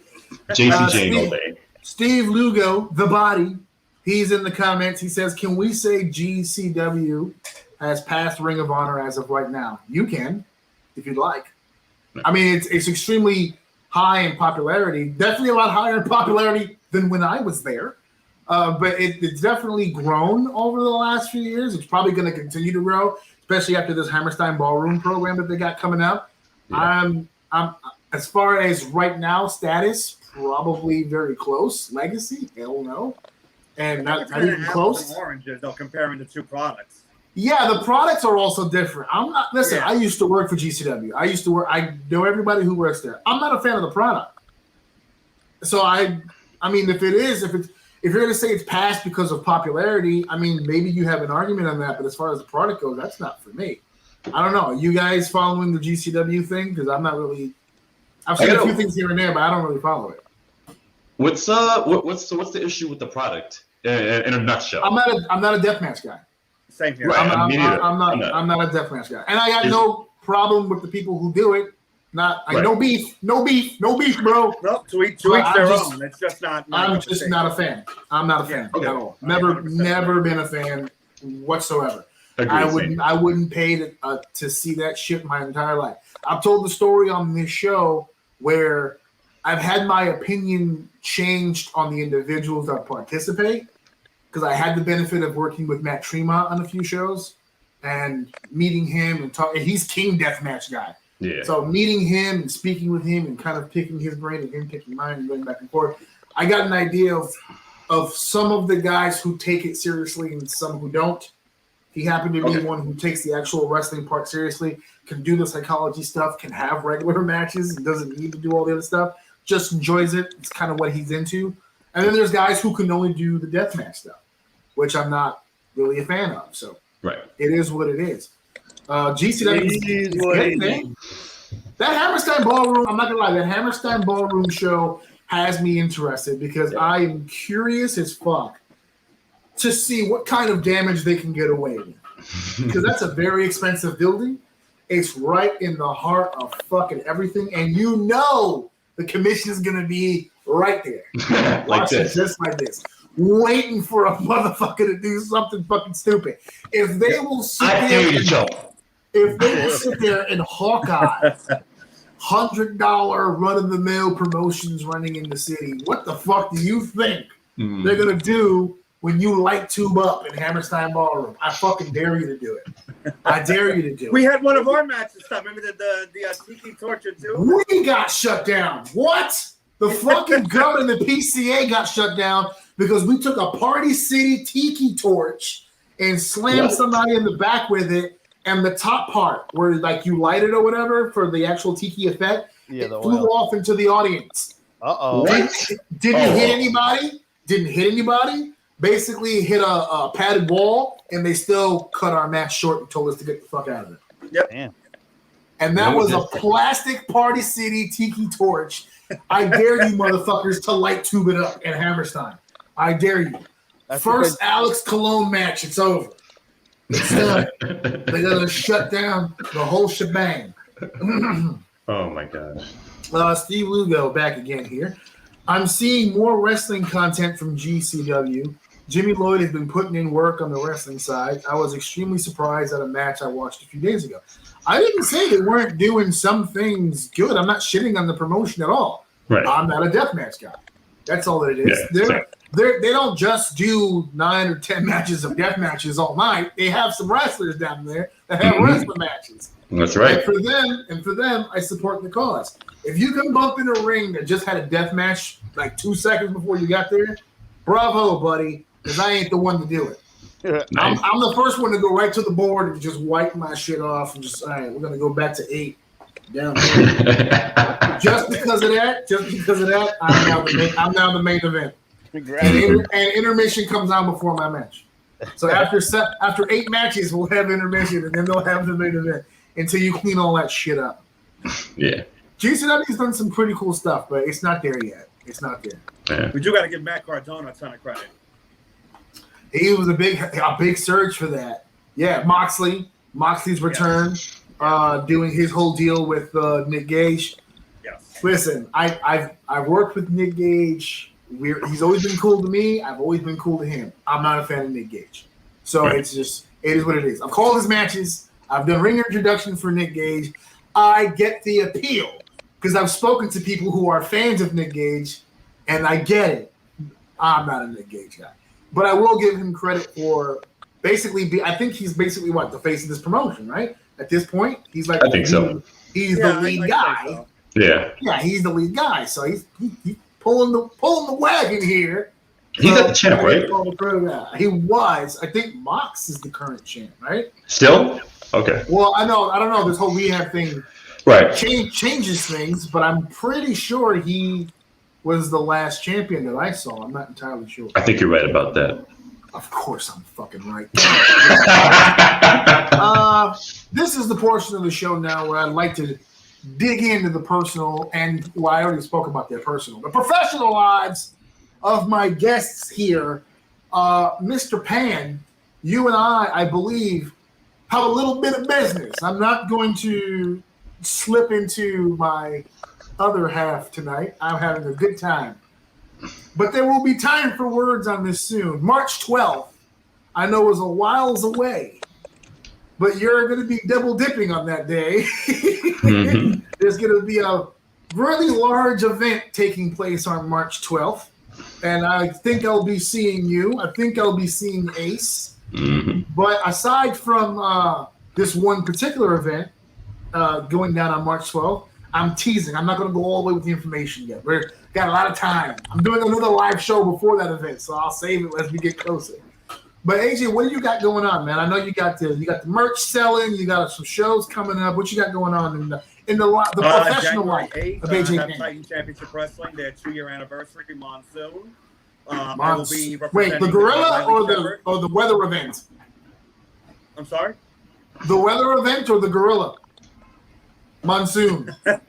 JC Jane all day. Steve Lugo, the body, he's in the comments. He says, can we say GCW has passed Ring of Honor as of right now? You can, if you'd like. I mean, it's extremely high in popularity. Definitely a lot higher in popularity than when I was there. But it's definitely grown over the last few years. It's probably going to continue to grow, especially after this Hammerstein Ballroom program that they got coming up. Yeah. I'm as far as right now status, probably very close. Legacy, hell no, and not even close. Oranges, though, comparing the two products. Yeah, the products are also different. I'm not. Listen, I used to work for GCW. I know everybody who works there. I'm not a fan of the product. So I mean, if you're going to say it's passed because of popularity, I mean, maybe you have an argument on that. But as far as the product goes, that's not for me. I don't know. Are you guys following the GCW thing? Because I'm not really. I've seen a few things here and there, but I don't really follow it. What's the issue with the product in a nutshell? I'm not a deathmatch guy. Same here. Right, I'm not a deathmatch guy, and I got no problem with the people who do it. No beef, bro. No, to each their own. It's just not. I'm just not a fan. I'm not a fan at all. Never been a fan whatsoever. I wouldn't pay to see that shit my entire life. I've told the story on this show where I've had my opinion changed on the individuals that participate, because I had the benefit of working with Matt Tremont on a few shows and meeting him and talking. He's King Deathmatch guy. Yeah. So meeting him and speaking with him and kind of picking his brain and him picking mine and going back and forth, I got an idea of of some of the guys who take it seriously and some who don't. He happened to be one who takes the actual wrestling part seriously, can do the psychology stuff, can have regular matches, and doesn't need to do all the other stuff. Just enjoys it. It's kind of what he's into. And then there's guys who can only do the deathmatch stuff, which I'm not really a fan of. So it is what it is. GCW. That Hammerstein Ballroom, I'm not going to lie, that Hammerstein Ballroom show has me interested because I am curious as fuck to see what kind of damage they can get away with. Because that's a very expensive building. It's right in the heart of fucking everything. And you know the commission is going to be right there. Like this. Just like this. Waiting for a motherfucker to do something fucking stupid. If they will sit there and Hawkeye $100 run-of-the-mill promotions running in the city, what the fuck do you think they're going to do when you light tube up in Hammerstein Ballroom? I fucking dare you to do it. I dare you to do it. We had one of our matches. Remember the Tiki Torture too? We got shut down. What? The fucking government and the PCA got shut down because we took a Party City Tiki torch and slammed somebody in the back with it, and the top part where like you light it or whatever for the actual Tiki effect, it flew off into the audience. Didn't hit anybody. Didn't hit anybody. Basically hit a padded wall, and they still cut our match short and told us to get the fuck out of it. Yep. Damn. And that was a plastic Party City Tiki torch. I dare you motherfuckers to light tube it up in Hammerstein. I dare you. First Alex Cologne match, it's over. It's done. They gotta shut down the whole shebang. Oh my gosh. Steve Lugo back again here. I'm seeing more wrestling content from GCW. Jimmy Lloyd has been putting in work on the wrestling side. I was extremely surprised at a match I watched a few days ago. I didn't say they weren't doing some things good. I'm not shitting on the promotion at all. Right. I'm not a deathmatch guy. That's all that it is. They don't just do 9 or 10 matches of death matches all night. They have some wrestlers down there that have wrestling matches. That's right. And for them, I support the cause. If you can bump in a ring that just had a death match like 2 seconds before you got there, bravo, buddy, because I ain't the one to do it. Nice. I'm the first one to go right to the board and just wipe my shit off and just, all right, we're going to go back to 8. Down there. Just because of that, I'm now the main event. And intermission comes on before my match. So after 8 matches, we'll have intermission, and then they'll have the main event until you clean all that shit up. Yeah. GCW's done some pretty cool stuff, but it's not there yet. It's not there. Yeah. We do got to give Matt Cardona a ton of credit. He was a big surge for that. Yeah, Moxley's return, doing his whole deal with Nick Gage. Yes. Listen, I've worked with Nick Gage. He's always been cool to me. I've always been cool to him. I'm not a fan of Nick Gage. So it is what it is. I've called his matches. I've done ring introduction for Nick Gage. I get the appeal because I've spoken to people who are fans of Nick Gage, and I get it. I'm not a Nick Gage guy. But I will give him credit for I think he's basically the face of this promotion, right? At this point, he's like, I think so. He's the lead guy. So. Yeah, he's the lead guy. So he's pulling the wagon here. He's at the champ, right? He was. I think Mox is the current champ, right? Still? Okay. Well, I don't know. This whole rehab thing changes things, but I'm pretty sure he was the last champion that I saw. I'm not entirely sure. I think you're right about that. Of course I'm fucking right. This is the portion of the show now where I'd like to dig into the personal and I already spoke about their personal. The professional lives of my guests here. Mr. Pan, you and I believe, have a little bit of business. I'm not going to slip into my other half tonight. I'm having a good time. But there will be time for words on this soon. March 12th, I know is a whiles away, but you're going to be double dipping on that day. Mm-hmm. There's going to be a really large event taking place on March 12th, and I think I'll be seeing you. I think I'll be seeing Ace. Mm-hmm. But aside from this one particular event going down on March 12th, I'm teasing. I'm not going to go all the way with the information yet. We've got a lot of time. I'm doing another live show before that event, so I'll save it as we get closer. But AJ, what do you got going on, man? I know you got the merch selling. You got some shows coming up. What you got going on in the professional life of AJ Payne? Titan Championship Wrestling, their 2-year anniversary, Monsoon. I will be Wait, the Gorilla or the weather event? I'm sorry? The weather event or the Gorilla? Monsoon. The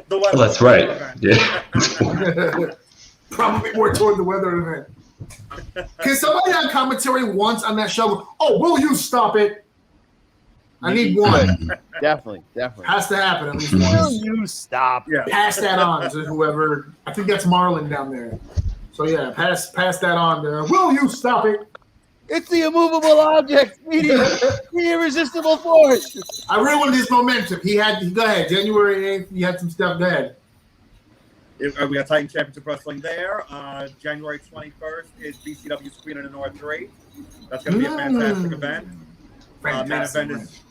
weather. Oh, that's right. Yeah. Probably more toward the weather event. Can somebody on commentary once on that show? Oh, will you stop it? I need one. Definitely. Has to happen at least Will once. you stop? Yeah. Pass that on to whoever. I think that's Marlon down there. So yeah, pass that on there. Will you stop it? It's the immovable object meeting the irresistible force. I ruined his momentum. Go ahead. January 8th, you had some stuff. Go ahead. We got Titan Championship Wrestling there. January 21st is BCW's Queen of the North 3. That's going to be a fantastic event. Main event is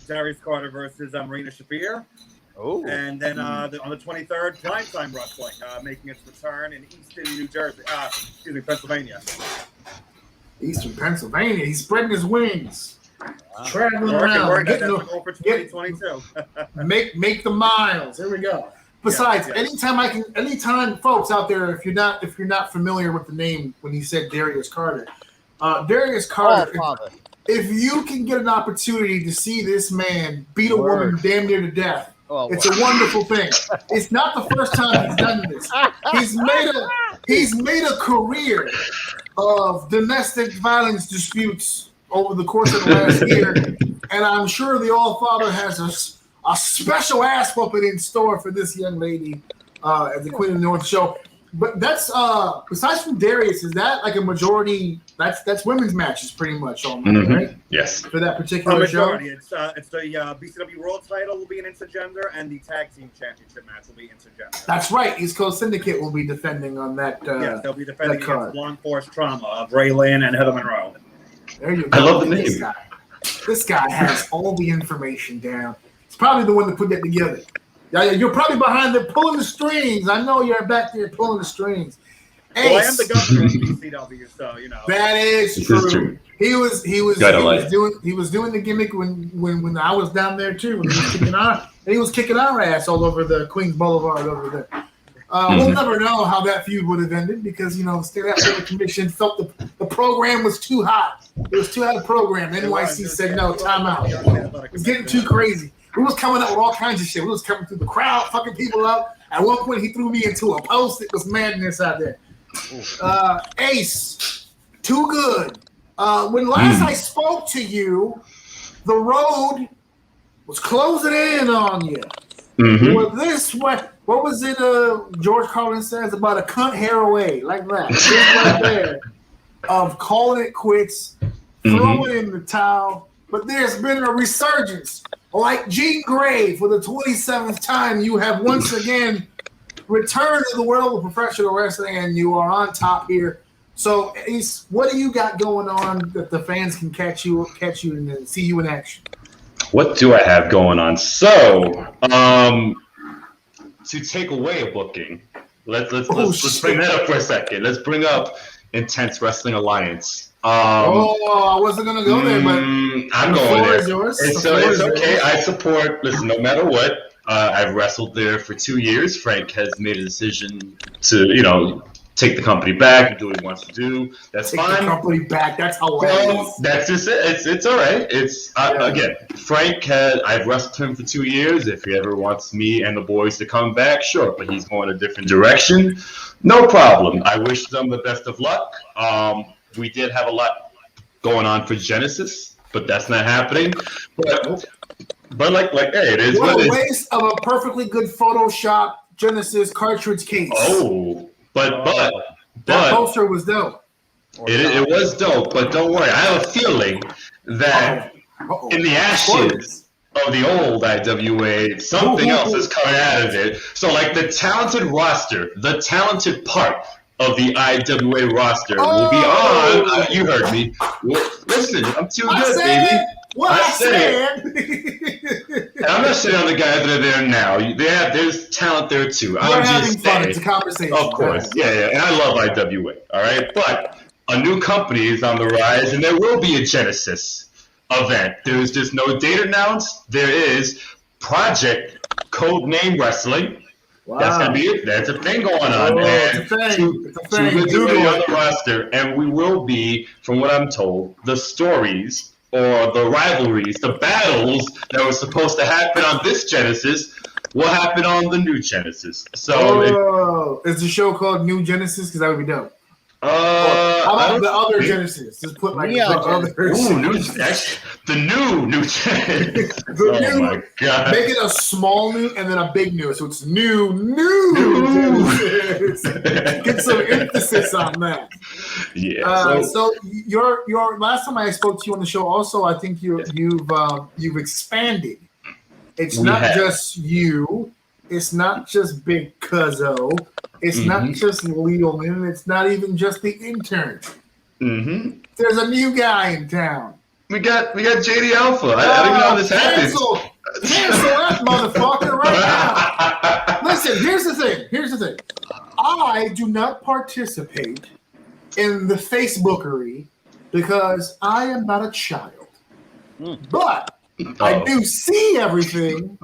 Darius Carter versus Marina Shafir. Oh. And then on the 23rd, Primetime Wrestling making its return in Easton, Pennsylvania. Eastern Pennsylvania. He's spreading his wings. Wow. Traveling around. That's the goal for 2022. make the miles. There we go. Besides, anytime folks out there, if you're not familiar with the name when he said Darius Carter, Darius Carter, if you can get an opportunity to see this man beat a woman damn near to death, it's a wonderful thing. It's not the first time he's done this. He's made a career of domestic violence disputes over the course of the last year, and I'm sure the All-Father has a special ass whooping in store for this young lady at the Queen of the North show. But that's besides from Darius, is that like a majority? That's women's matches pretty much all night, right? Yes. For that particular show. It's the BCW World Title will be an intergender, and the Tag Team Championship match will be intergender. That's right. East Coast Syndicate will be defending on that. Yes, they'll be defending against Long Force Trauma of Ray Lynn and Heather Monroe. There you go. I love the name. This guy has all the information down. He's probably the one that put that together. You're probably behind there pulling the strings. I know you're back there pulling the strings. Well, I am the governor of BCW, so you know. That is true. He was doing the gimmick when I was down there too. When he was kicking our ass all over the Queens Boulevard over there. We'll never know how that feud would have ended because the State Athletic Commission felt the program was too hot. It was too hot a program. NYC said no, time out. It was getting too crazy. We was coming up with all kinds of shit. We was coming through the crowd, fucking people up. At one point, he threw me into a post. It was madness out there. Ace, too good. When last I spoke to you, the road was closing in on you. Mm-hmm. Well, what was it George Carlin says about a cunt hair away, like that. Just right there of calling it quits, throwing in the towel. But there's been a resurgence. Like Jean Grey, for the 27th time, you have once again returned to the world of professional wrestling, and you are on top here. So, Ace, what do you got going on that the fans can catch you and see you in action? What do I have going on? So, to take away a booking, let's bring that up for a second. Let's bring up Intense Wrestling Alliance. I wasn't gonna go there, but I'm going there. It's okay. I support. Listen, no matter what, I've wrestled there for 2 years. Frank has made a decision to, take the company back and do what he wants to do. That's fine. Take the company back. That's hilarious. Well, that's just it. It's all right. It's again, Frank I've wrestled him for 2 years. If he ever wants me and the boys to come back, sure. But he's going a different direction. No problem. I wish them the best of luck. We did have a lot going on for Genesis, but that's not happening. But hey, it is what a waste of a perfectly good Photoshop Genesis cartridge case. Oh, but that poster was dope. It was dope, but don't worry. I have a feeling that in the ashes of the old IWA, something else is coming out of it. So, like the talented roster, the talented part of the IWA roster will be on. You heard me. Listen, I'm too good, baby. What I said. And I'm not shitting on the guys that are there now. There's talent there too. We're I'm having just fun. saying. It's a conversation. Of course, yeah. And I love IWA, all right? But a new company is on the rise, and there will be a Genesis event. There's just no date announced. There is Project Codename Wrestling. Wow. That's gonna be it. That's a thing going on. It's a thing. Two good on the roster, and we will be, from what I'm told, the stories or the rivalries, the battles that were supposed to happen on this Genesis will happen on the new Genesis. So, is the show called New Genesis? Because that would be dope. How about the other Genesis? Just put like the other. The new Genesis. My God. Make it a small new and then a big new, so it's new Genesis. Get some emphasis on that. Yeah. So your last time I spoke to you on the show, also I think you've expanded. It's not just you. It's not just Big Cuzzo. It's not just Leland. It's not even just the intern. There's a new guy in town. We got JD Alpha. I don't even know how this happens. Cancel that motherfucker right now. Listen, here's the thing. I do not participate in the Facebookery because I am not a child. But I do see everything.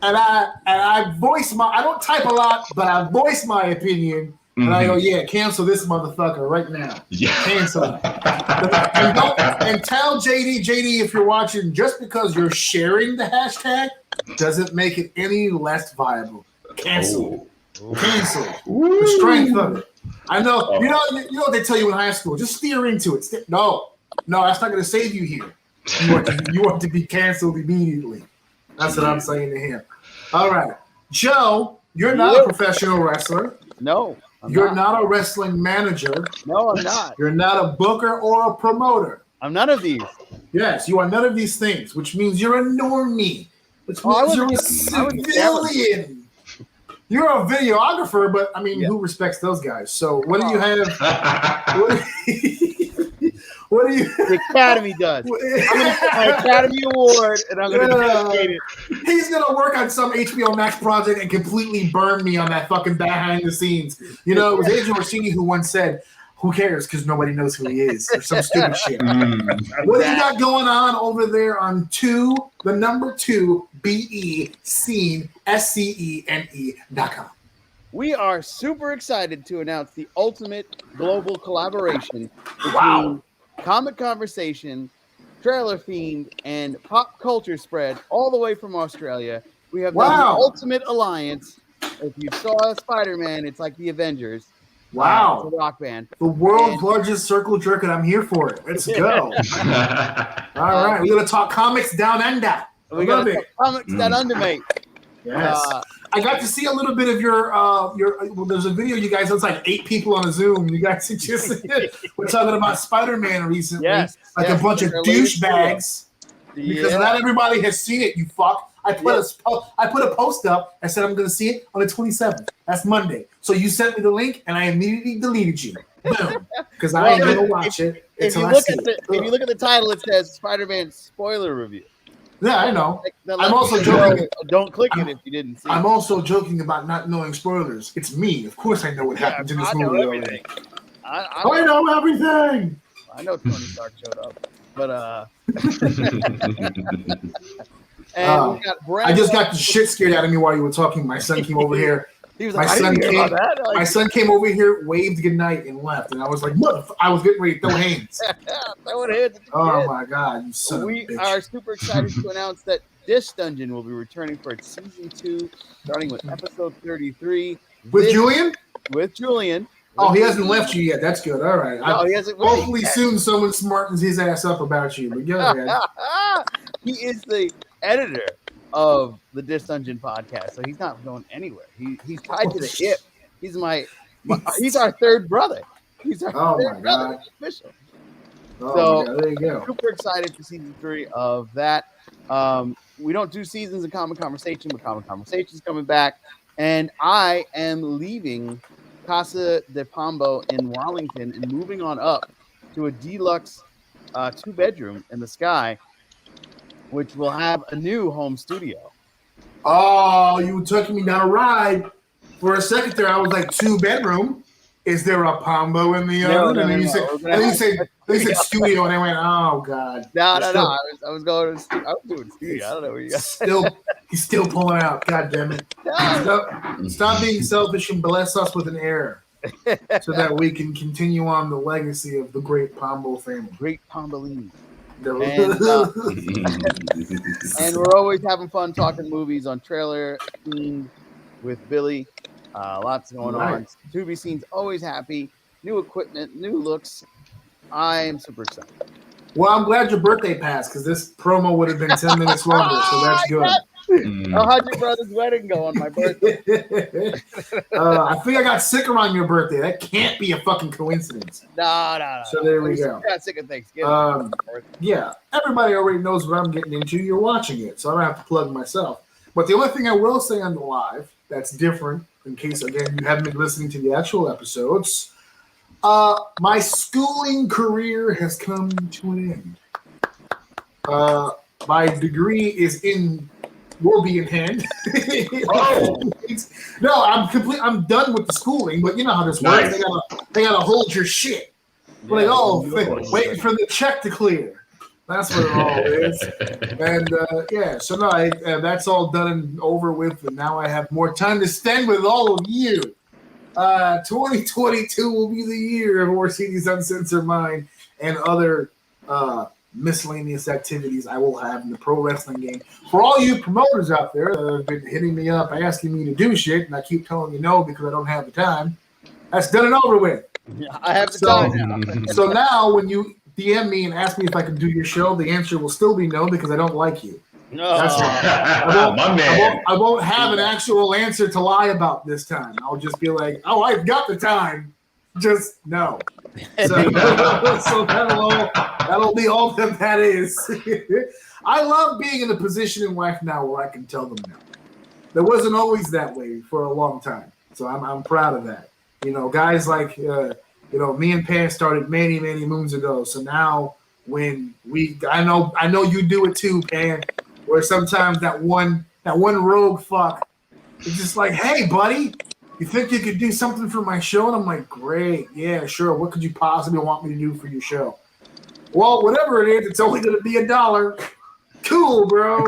And I voice I don't type a lot, but I voice my opinion. And I go, cancel this motherfucker right now. Yeah. Cancel it. and tell JD, if you're watching, just because you're sharing the hashtag doesn't make it any less viable. Cancel. Cancel. The strength of it. I know. You know what they tell you in high school? Just steer into it. No, that's not going to save you here. You want to be canceled immediately. That's what I'm saying to him. All right. Joe, you're not a professional wrestler. No. You're not a wrestling manager. No, I'm not. You're not a booker or a promoter. I'm none of these. Yes, you are none of these things, which means you're a normie. Which means you're a civilian. You're a videographer, but I mean, who respects those guys? So what do you have? What do you? The Academy does. I'm going to get my Academy Award, and I'm going to dedicate it. He's going to work on some HBO Max project and completely burn me on that fucking behind the scenes. You know, it was Orsini who once said, "Who cares? Because nobody knows who he is," or some stupid shit. What do you got going on over there on the number 2 BE scene SCENE.com? We are super excited to announce the ultimate global collaboration between Comic Conversation, Trailer Fiend, and Pop Culture Spread, all the way from Australia. We have the ultimate alliance. If you saw Spider-Man, it's like the Avengers. Wow. It's a rock band. The world's largest circle jerk, and I'm here for it. Let's go. All right. We're going to talk comics down under. We got to talk comics down under, mate. Yes. I got to see a little bit of your there's a video you guys, it's like 8 people on a Zoom. You guys we're talking about Spider-Man recently. A bunch of douchebags. Because not everybody has seen it, you fuck. I put a post up and said I'm going to see it on the 27th. That's Monday. So you sent me the link and I immediately deleted you. Boom. Because I ain't going to watch it until I see it. If you look at the title, it says Spider-Man spoiler review. Yeah, I know. I'm also joking. Don't click it if you didn't see it. I'm also joking about not knowing spoilers. It's me. Of course I know what happens in this movie. I know everything. I know Tony Stark showed up. But and we got I just got the shit scared out of me while you were talking. My son came over here. He was like, my son came over here, waved goodnight, and left. And I was like, "What?" I was getting ready to throw hands. Oh my god! You son of a bitch. We are super excited to announce that this dungeon will be returning for its season 2, starting with episode 33 with Julian. With Julian. Oh, he hasn't left you yet. That's good. All right. No, he hasn't. Hopefully, soon someone smartens his ass up about you. But go ahead. He is the editor of the Dis Dungeon podcast, so he's not going anywhere. He's tied to the hip. He's he's our third brother. He's our third brother. Official. So there you go. Super excited for season 3 of that. We don't do seasons of Comic Conversation, but Comic Conversation is coming back, and I am leaving Casa de Pombo in Wallington and moving on up to a deluxe 2-bedroom in the sky. which will have a new home studio. Oh, you took me down a ride. For a second there, I was like 2-bedroom. Is there a Pombo in the other? And then you said studio, and I went, oh god. No. I was doing studio. I don't know where you guys. He's still pulling out. God damn it! Stop being selfish and bless us with an heir, so that we can continue on the legacy of the great Pombo family. Great Pombolini. And we're always having fun talking movies on Trailer with Billy. Lots going on. To be seen's always happy. New equipment, new looks. I am super excited. Well, I'm glad your birthday passed because this promo would have been 10 minutes longer, so that's good. How'd your brother's wedding go on my birthday? I think I got sick around your birthday. That can't be a fucking coincidence. No. So there we go. I got sick of Thanksgiving. Yeah, everybody already knows what I'm getting into. You're watching it, so I don't have to plug myself. But the only thing I will say on the live that's different, in case, again, you haven't been listening to the actual episodes, my schooling career has come to an end. My degree will be in hand. No, I'm done with the schooling, but you know how this works. They gotta hold your shit. Like, waiting for the check to clear. That's what it all is. And so no, that's all done and over with, and now I have more time to spend with all of you. 2022 will be the year of Orsini's Uncensored Mind and other miscellaneous activities I will have in the pro wrestling game. For all you promoters out there that have been hitting me up asking me to do shit, and I keep telling you no because I don't have the time, that's done and over with. Yeah, I have the time now. So now when you DM me and ask me if I can do your show, the answer will still be no because I don't like you. No. That's right. I won't have an actual answer to lie about this time. I'll just be like, oh, I've got the time. Just no. So that'll be all that is. I love being in a position in life now where I can tell them no. There wasn't always that way for a long time. So I'm proud of that. You know, guys like me and Pan started many, many moons ago. So now when I know you do it too, Pan, where sometimes that one rogue fuck is just like, hey, buddy, you think you could do something for my show? And I'm like, great, yeah, sure. What could you possibly want me to do for your show? Well, whatever it is, it's only going to be $1. Cool, bro.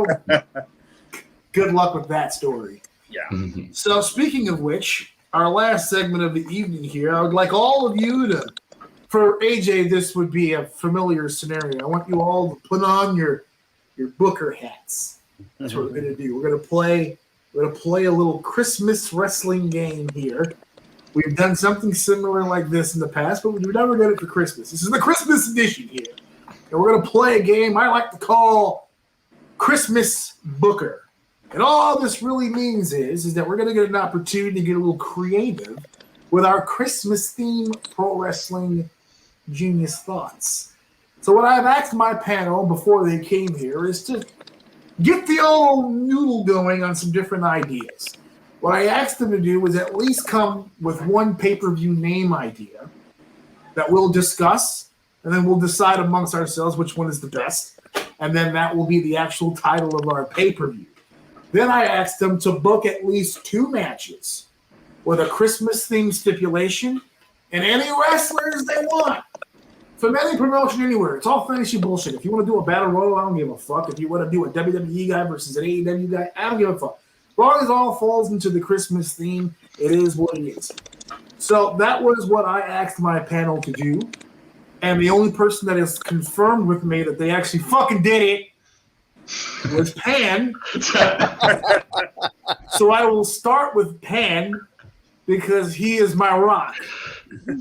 Good luck with that story. Yeah. So speaking of which, our last segment of the evening here, I would like all of you to, for AJ, this would be a familiar scenario. I want you all to put on your Booker hats. That's what we're going to do. We're going to play a little Christmas wrestling game here. We've done something similar like this in the past, but we've never done it for Christmas. This is the Christmas edition here. And we're going to play a game I like to call Christmas Booker. And all this really means is that we're going to get an opportunity to get a little creative with our Christmas theme pro wrestling genius thoughts. So what I've asked my panel before they came here is to get the old noodle going on some different ideas. What I asked them to do was at least come with one pay-per-view name idea that we'll discuss, and then we'll decide amongst ourselves which one is the best, and then that will be the actual title of our pay-per-view. Then I asked them to book at least 2 matches with a Christmas-themed stipulation and any wrestlers they want from any promotion anywhere. It's all fantasy bullshit. If you want to do a battle royal, I don't give a fuck. If you want to do a WWE guy versus an AEW guy, I don't give a fuck. As long as it all falls into the Christmas theme, it is what it is. So that was what I asked my panel to do. And the only person that has confirmed with me that they actually fucking did it was Pan. So I will start with Pan because he is my rock.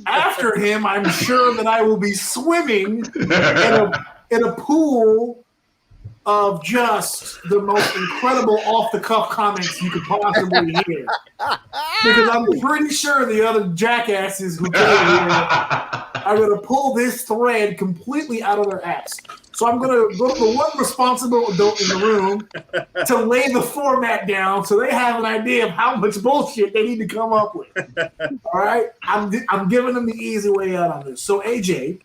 After him, I'm sure that I will be swimming in a pool of just the most incredible off-the-cuff comments you could possibly hear. Because I'm pretty sure the other jackasses who came here are going to pull this thread completely out of their ass. So I'm going to go to the one responsible adult in the room to lay the format down so they have an idea of how much bullshit they need to come up with. All right? I'm giving them the easy way out on this. So, AJ,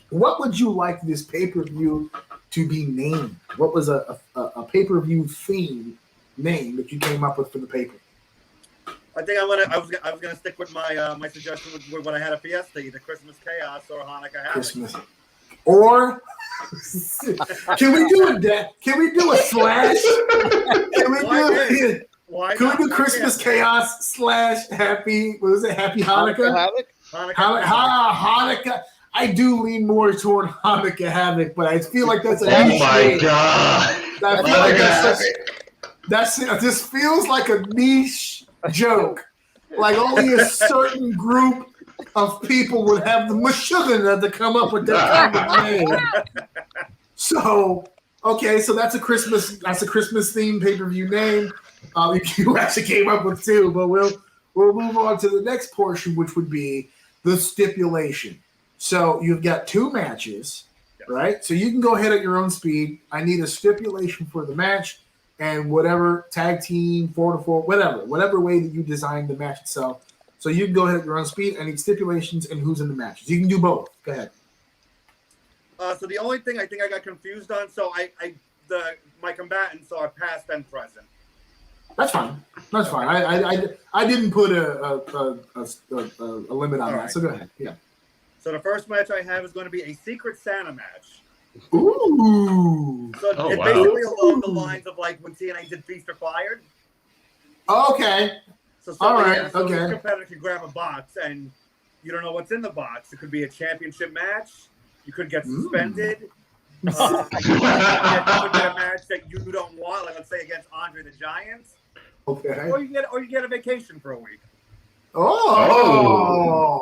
what would you like this pay-per-view to be named? What was a pay-per-view theme name that you came up with for the paper? I think I was gonna stick with my my suggestion with what I had at Fiesta, either Christmas Chaos or Hanukkah Havoc. Christmas. Or can we do a slash? Can we do Christmas Chaos / Happy? What is it? Happy Hanukkah? Hanukkah. I do lean more toward Hanukkah Havoc, but I feel like that's a niche. Oh my god! I feel like this feels like a niche joke. Like only a certain group of people would have the mashugana to come up with that kind of name. So that's a Christmas themed pay-per-view name. You actually came up with two, but we'll move on to the next portion, which would be the stipulation. So you've got two matches, right? So you can go ahead at your own speed. I need a stipulation for the match and whatever tag team, 4-4, whatever way that you design the match itself. So you can go ahead at your own speed. I need stipulations and who's in the matches. You can do both. Go ahead. So the only thing I think I got confused on, so my combatants are past and present. That's fine. I didn't put a limit on that. So go ahead. Yeah. So the first match I have is going to be a Secret Santa match. Ooh. So it's basically along the lines of like when TNA did Feast or Fired. Okay. So this competitor can grab a box and you don't know what's in the box. It could be a championship match. You could get suspended. You could get a match that you don't want, like let's say against Andre the Giant. Okay. Or you get a vacation for a week. Oh.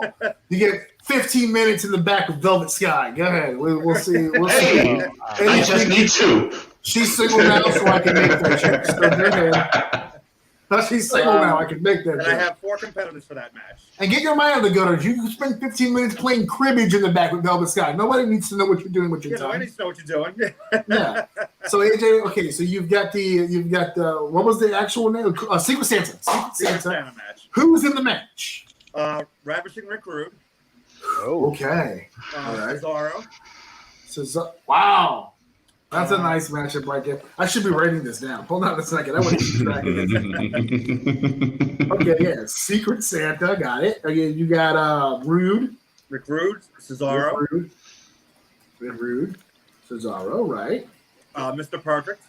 You get 15 minutes in the back of Velvet Sky. Go ahead. We'll see. Hey, I just need two. She's single now, so I can make that check. So go ahead. She's single now. I can make that. And I have 4 competitors for that match. And get your mind on the gutters. You can spend 15 minutes playing cribbage in the back with Velvet Sky. Nobody needs to know what you're doing with your time. Nobody needs to know what you're doing. Yeah. So AJ, okay. So you've got the what was the actual name? Secret Santa. Secret Santa match. Who's in the match? Ravishing Rick Rude. Oh, okay. All right. Cesaro. Wow. That's a nice matchup right there. I should be writing this down. Hold on a second. I want to keep track of this. Okay, yeah. Secret Santa. Got it. Okay, you got Rude. Rick Rude. Cesaro. Rick Rude. Cesaro, right. Mr. Perfect.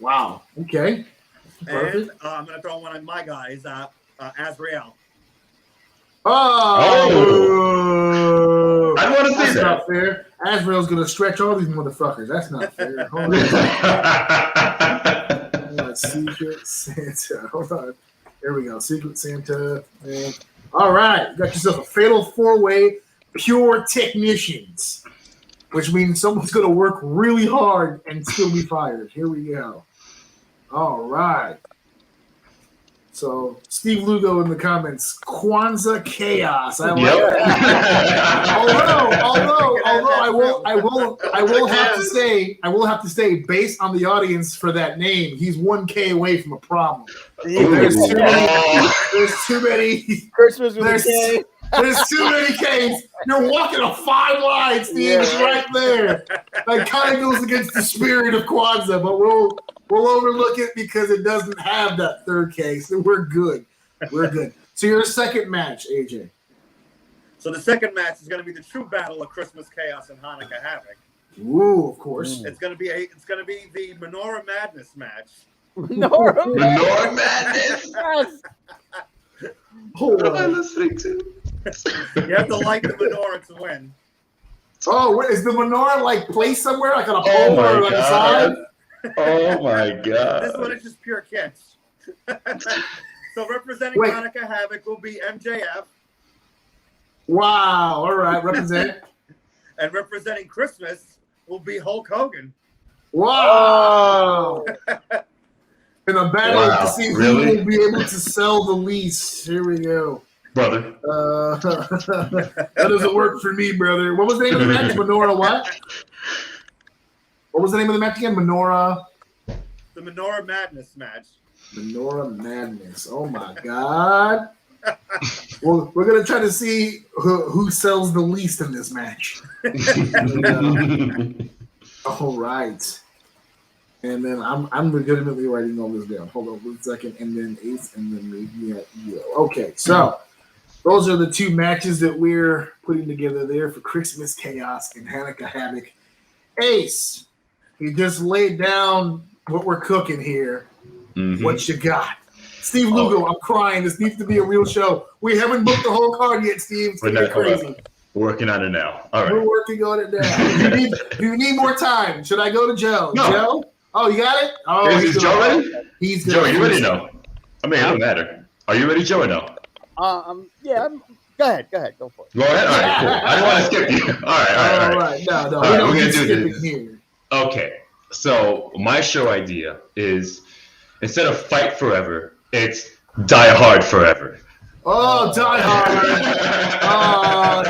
Wow. Okay. And I'm going to throw one of my guys, Azrael. Oh! I want to see that. That's not fair. Azrael's going to stretch all these motherfuckers. That's not fair. Hold on. Secret Santa. Hold on. There we go. Secret Santa. Man. All right. You got yourself a fatal 4-way pure technicians, which means someone's going to work really hard and still be fired. Here we go. All right. So Steve Lugo in the comments, Kwanzaa chaos. I like that. Although I will have to say, based on the audience for that name, he's 1K away from a problem. There's too many Christmas with a K. There's too many K's. You're walking a 5 line, Steve. It's right there. That kind of goes against the spirit of Kwanzaa, but we'll overlook it because it doesn't have that third K. So we're good. So your second match, AJ. So the second match is going to be the true battle of Christmas Chaos and Hanukkah Havoc. Ooh, of course. It's going to be the Menorah Madness match. Menorah Madness. Yes. What am I listening to? You have to like the menorah to win. Oh, is the menorah like placed somewhere, like on a pole or like a side? Oh my god! This one is just pure catch. So representing Hanukkah Havoc will be MJF. Wow! All right, represent. And representing Christmas will be Hulk Hogan. Wow! In a battle to see who will be able to sell the least. Here we go. Brother. That doesn't work for me, brother. What was the name of the match? Menorah what? What was the name of the match again? Menorah? The Menorah Madness match. Menorah Madness. Oh, my God. Well, we're going to try to see who sells the least in this match. All right. And then I'm legitimately writing all this down. Hold on 1 second, and then Ace, and then maybe Yo. Okay, so those are the two matches that we're putting together there for Christmas Chaos and Hanukkah Havoc. Ace, he just laid down what we're cooking here. Mm-hmm. What you got? Steve Lugo, I'm crying. This needs to be a real show. We haven't booked the whole card yet, Steve. It's gonna be crazy. We're working on it now. All right. We're working on it now. Do you need more time? Should I go to Joe? No. Joe? Oh, you got it? Oh, is Joe ready? He's Joe, are you ready now? I mean, it don't matter. Are you ready, Joe, or no? Yeah. Go ahead. Go for it. Go ahead. All right, cool. I don't want to skip you. All right. No. All right, we're gonna do this here. Okay. So my show idea is instead of fight forever, it's die hard forever. Oh, die hard.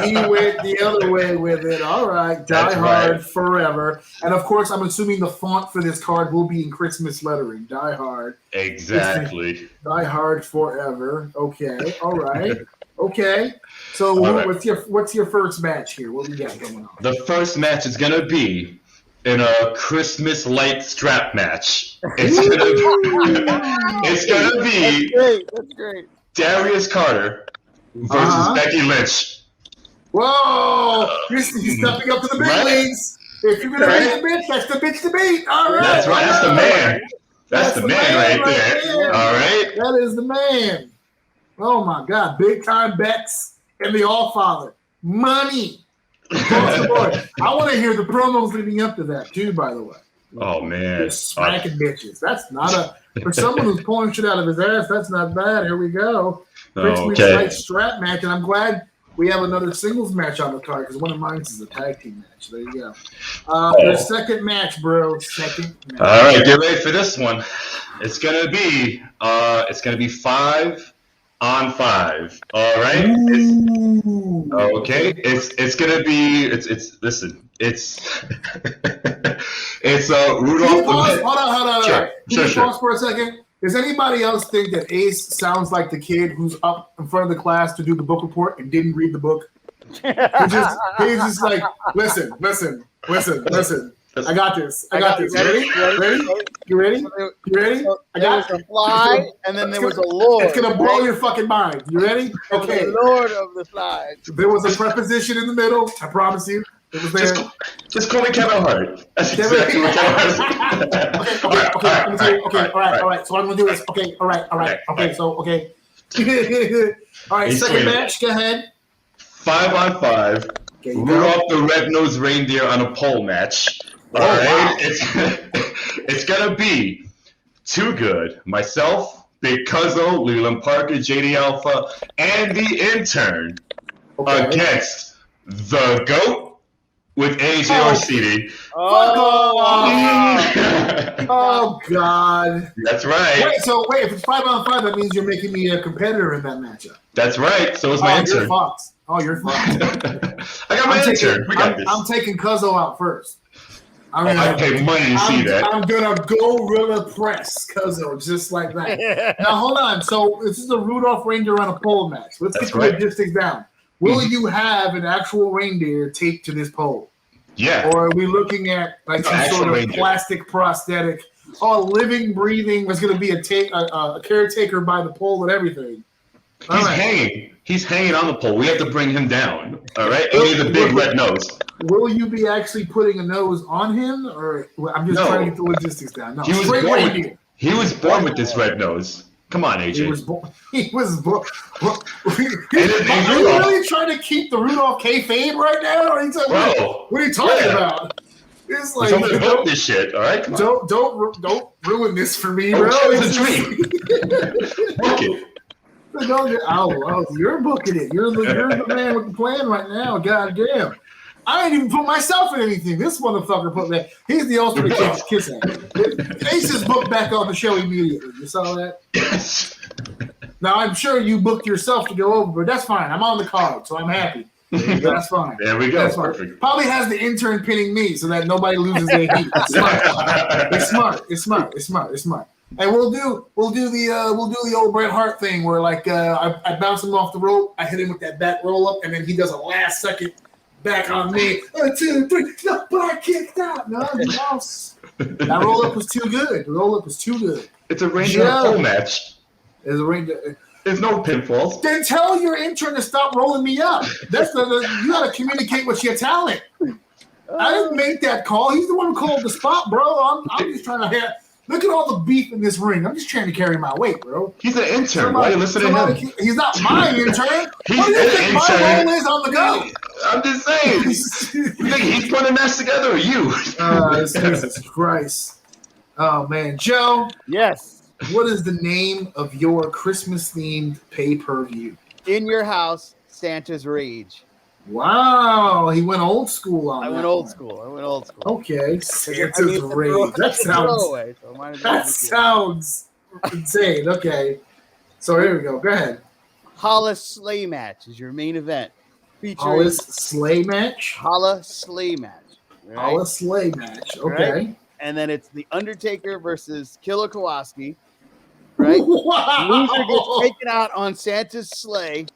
He went the other way with it. All right. Die hard forever. And of course, I'm assuming the font for this card will be in Christmas lettering. Die hard. Exactly. Die hard forever. Okay. All right. Okay. So what's your first match here? What we got going on? The first match is gonna be in a Christmas light strap match. It's gonna be That's great. Darius Carter versus Becky Lynch. Whoa! He's stepping up to the big leagues. If you're gonna beat the bitch, that's the bitch to beat. All right. That's right. That's the man. That's the man right there. All right. That is the man. Oh my God! Big time Bex and the All Father. Money. Across the board. I want to hear the promos leading up to that too. By the way. Oh man. Just smacking bitches. That's not for someone who's pulling shit out of his ass. That's not bad. Here we go. Christmas night strap match, and I'm glad we have another singles match on the card because one of mine is a tag team match. There you go. Your second match, bro. Second match. All right, get ready for this one. It's gonna be 5 on 5. All right. Okay. It's gonna be. Listen. It's Rudolph. Hold on. Sure. Pause for a second. Does anybody else think that Ace sounds like the kid who's up in front of the class to do the book report and didn't read the book? He's just like, listen. I got this. Ready? You ready? I got a fly, and then there was a lord. It's gonna blow your fucking mind. You ready? Okay. The Lord of the Flies. There was a preposition in the middle. I promise you. It was there. Just call me Kevin Hart. That's exactly what Kevin Hart. Okay. All right. So what I'm gonna do is okay. All right. Okay. So okay. All right. Second match. Go ahead. 5 on 5. Rudolph the Red-Nosed Reindeer on a pole match. All right. It's gonna be Too Good. Myself, Big Cuzzo, Leland Parker, JD Alpha, and the Intern against the GOAT with AJ Orsini. Oh God. That's right. Wait. If it's 5 on 5, that means you're making me a competitor in that matchup. That's right. So is my intern. You're fucked. I got my intern. We got this. I'm taking Cuzzo out first. I pay money to see that. I'm gonna gorilla press Cuzzo just like that. Now hold on. So this is a Rudolph reindeer on a pole match. Let's get the logistics down. Will you have an actual reindeer taped to this pole? Yeah. Or are we looking at like some sort of plastic prosthetic? Living, breathing. There's going to be a caretaker by the pole and everything. He's hanging on the pole. We have to bring him down. All right. And he's a big red nose. Will you be actually putting a nose on him, or I'm just trying to get the logistics down? No. He was born with this red nose. Come on, AJ. He was born. Are you really trying to keep the Rudolph kayfabe right now? Or what are you talking about? It's like don't this shit. All right, don't ruin this for me, bro. It's a dream. Book it. You're booking it. You're the man with the plan right now. God damn. I ain't even put myself in anything. This motherfucker put that. He's the ultimate kiss at. Ace is booked back on the show immediately. You saw that? Yes. Now, I'm sure you booked yourself to go over, but that's fine. I'm on the card, so I'm happy. That's fine. There we go. That's fine. Probably has the intern pinning me so that nobody loses their heat. It's smart. And we'll do the old Bret Hart thing where like I bounce him off the rope, I hit him with that back roll up, and then he does a last second back on me. 1, 2, 3. No, but I kicked out. No, you lost. That roll-up was too good. The roll-up was too good. It's a reindeer pole match. There's a reindeer. There's no pinfalls. Then tell your intern to stop rolling me up. You got to communicate with your talent. I didn't make that call. He's the one who called the spot, bro. I'm just trying to look at all the beef in this ring. I'm just trying to carry my weight, bro. He's an intern. Why are you listening to him? He's not my intern. He's what do you an think intern. my role is on the go? I'm just saying. You think he's putting a match together or you? Jesus Christ. Oh, man. Joe. Yes. What is the name of your Christmas-themed pay-per-view? In Your House, Santa's Rage. Wow, he went old school on that. I went old school. Okay, Santa's Rage. That sounds insane. Okay, so here we go. Go ahead. Holla Sleigh Match is your main event. Hollis Sleigh Match? Holla Sleigh Match. Right? Holla Sleigh Match. Okay. Right? And then it's The Undertaker versus Killer Kowalski. Right? Wow. Loser gets taken out on Santa's sleigh.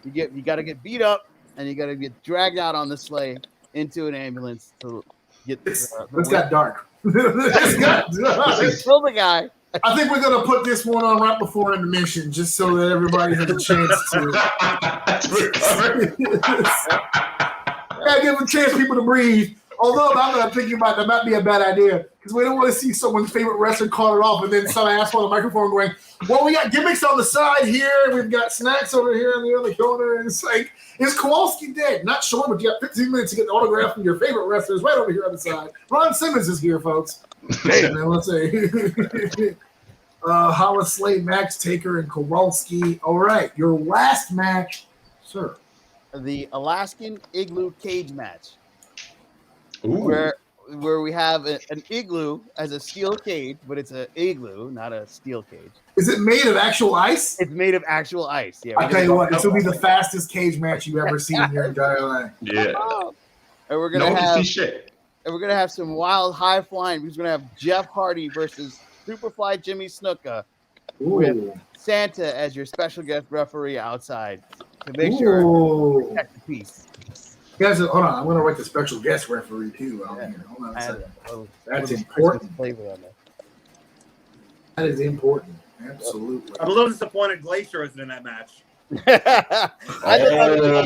You got to get beat up, and you got to get dragged out on the sleigh into an ambulance to get. It's got dark. It's got dark. Kill the guy. I think we're gonna put this one on right before intermission, just so that everybody has a chance to gotta give a chance people to breathe. Although I'm thinking about that might be a bad idea because we don't want to see someone's favorite wrestler call it off and then some asshole on the microphone going, "Well, we got gimmicks on the side here, we've got snacks over here in the other corner," and it's like, is Kowalski dead? Not sure, but you got 15 minutes to get the autograph from your favorite wrestlers right over here on the side. Ron Simmons is here, folks. Hey, man, let's see. Hollis Slade, Max Taker, and Kowalski. All right, your last match, sir. The Alaskan Igloo Cage Match. Ooh. Where we have an igloo as a steel cage, but it's an igloo, not a steel cage. Is it made of actual ice? It's made of actual ice. Yeah. I tell you what, this will be the fastest cage match you've ever seen in your entire life. Yeah. And we're gonna have some wild high flying. We're gonna have Jeff Hardy versus Superfly Jimmy Snuka with Santa as your special guest referee outside to make sure to protect the peace. Guys, hold on. I'm going to write the special guest referee, too. Hold on a second. That's important. That is important. Absolutely. I'm a little disappointed Glacier isn't in that match. I thought it was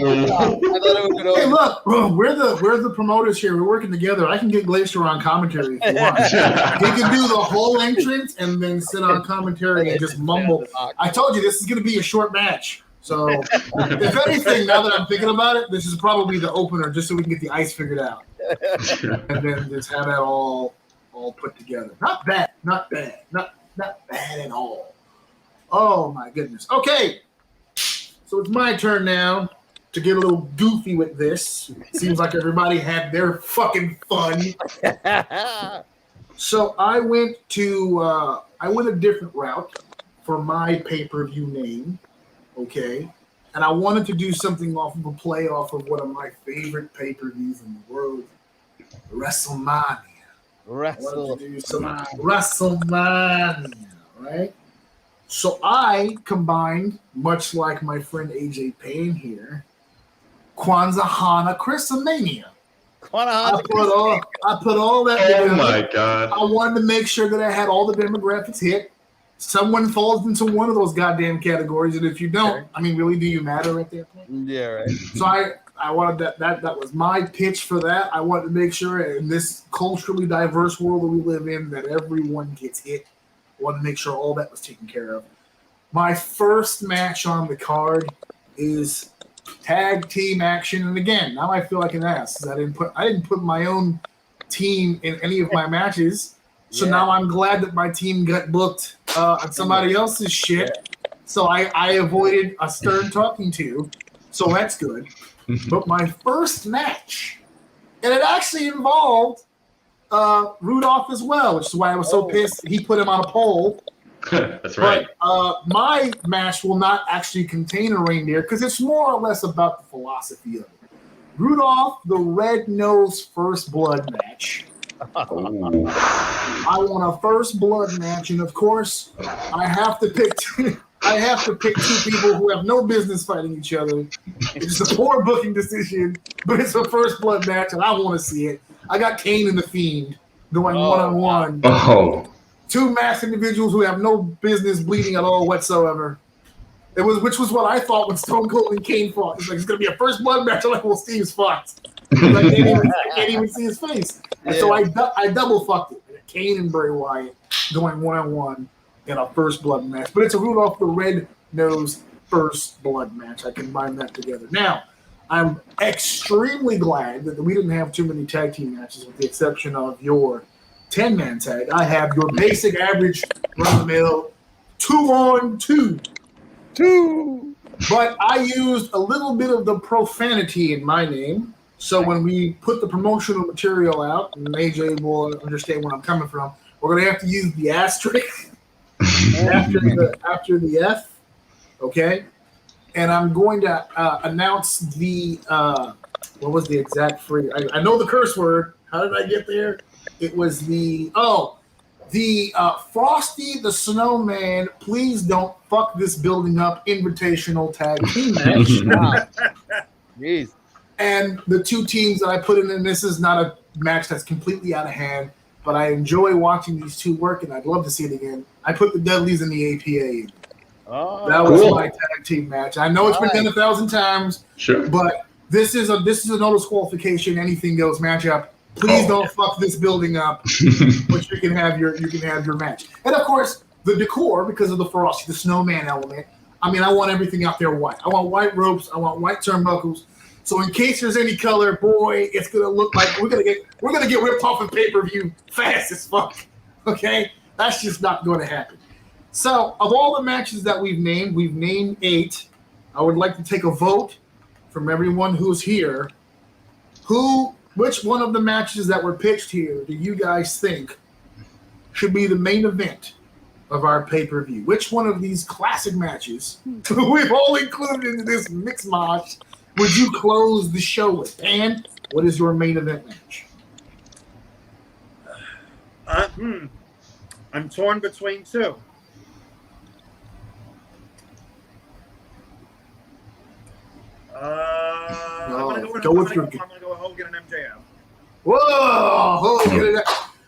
hey, look, we're the promoters here. We're working together. I can get Glacier on commentary if you want. He can do the whole entrance and then sit on commentary and just mumble. I told you this is going to be a short match. So, if anything, now that I'm thinking about it, this is probably the opener, just so we can get the ice figured out, and then just have that all put together. Not bad at all. Oh my goodness. Okay, so it's my turn now to get a little goofy with this. It seems like everybody had their fucking fun. So I went a different route for my pay-per-view name. Okay, and I wanted to do something off of a play off of one of my favorite pay-per-views in the world, WrestleMania. WrestleMania, right? So I combined, much like my friend AJ Payne here, Kwanzaa Hana Christmania. I put all that together. Oh my God. I wanted to make sure that I had all the demographics hit. Someone falls into one of those goddamn categories, and if you don't, I mean, really, do you matter at that point? Yeah, right. So I wanted that was my pitch for that. I wanted to make sure in this culturally diverse world that we live in that everyone gets hit. I wanted to make sure all that was taken care of. My first match on the card is tag team action, and again, now I feel like an ass because I didn't put my own team in any of my matches. So now I'm glad that my team got booked on somebody else's shit. So I avoided a stern talking to. So that's good. But my first match, and it actually involved Rudolph as well, which is why I was so pissed he put him on a poll. That's right. But my match will not actually contain a reindeer because it's more or less about the philosophy of it. Rudolph the Red-Nosed First Blood match. I want a first blood match, and of course, I have to pick two people who have no business fighting each other. It's a poor booking decision, but it's a first blood match, and I want to see it. I got Kane and the Fiend. going one-on-one. Oh. Two masked individuals who have no business bleeding at all whatsoever. Which was what I thought when Stone Cold and Kane fought. It's like it's gonna be a first blood match. I'm like, well, Steve's fucked. I can't even see his face. And so I double fucked it. Kane and Bray Wyatt going one-on-one in a first blood match. But it's a Rudolph the Red-Nosed first blood match. I combine that together. Now, I'm extremely glad that we didn't have too many tag team matches with the exception of your 10-man tag. I have your basic average run-of-the-mill 2-on-2. But I used a little bit of the profanity in my name. So when we put the promotional material out, and AJ will understand where I'm coming from, we're going to have to use the asterisk after the F, okay? And I'm going to announce the, what was the exact phrase? I know the curse word. How did I get there? It was the Frosty the Snowman, please don't fuck this building up invitational tag team match. Wow. Jeez. And the two teams that I put in, and this is not a match that's completely out of hand, but I enjoy watching these two work, and I'd love to see it again. I put the Dudleys in the APA in. Oh, that was my tag team match. I know it's been done 1,000 times, sure, but this is a no disqualification, anything goes matchup. Please don't fuck this building up, but you can have your match. And of course, the decor, because of the Frosty the Snowman element. I mean, I want everything out there white. I want white ropes. I want white turnbuckles. So in case there's any color, boy, it's gonna look like we're gonna get ripped off of pay-per-view fast as fuck. Okay, that's just not going to happen. So of all the matches that we've named 8. I would like to take a vote from everyone who's here. Which one of the matches that were pitched here do you guys think should be the main event of our pay-per-view? Which one of these classic matches we've all included into this mix match would you close the show with? And what is your main event match? I'm torn between two. I'm going to go with Hogan and MJF. Whoa! Hogan.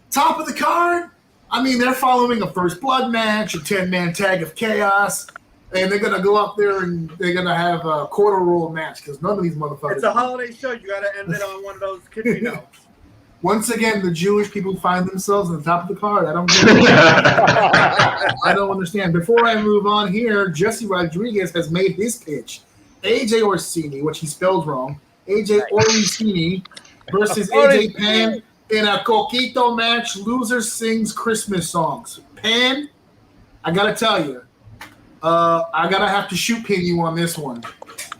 Top of the card? I mean, they're following a first blood match, a 10-man tag of chaos, and they're going to go up there and they're going to have a quarter roll match because none of these motherfuckers. It's a holiday show. You got to end it on one of those kidney notes. Once again, the Jewish people find themselves on the top of the card. I don't get it. I don't understand. Before I move on here, Jesse Rodriguez has made his pitch. AJ Orsini, which he spelled wrong. AJ Orsini versus AJ Pan in a Coquito match. Loser sings Christmas songs. Pan, I got to tell you, I got to have to shoot pin you on this one.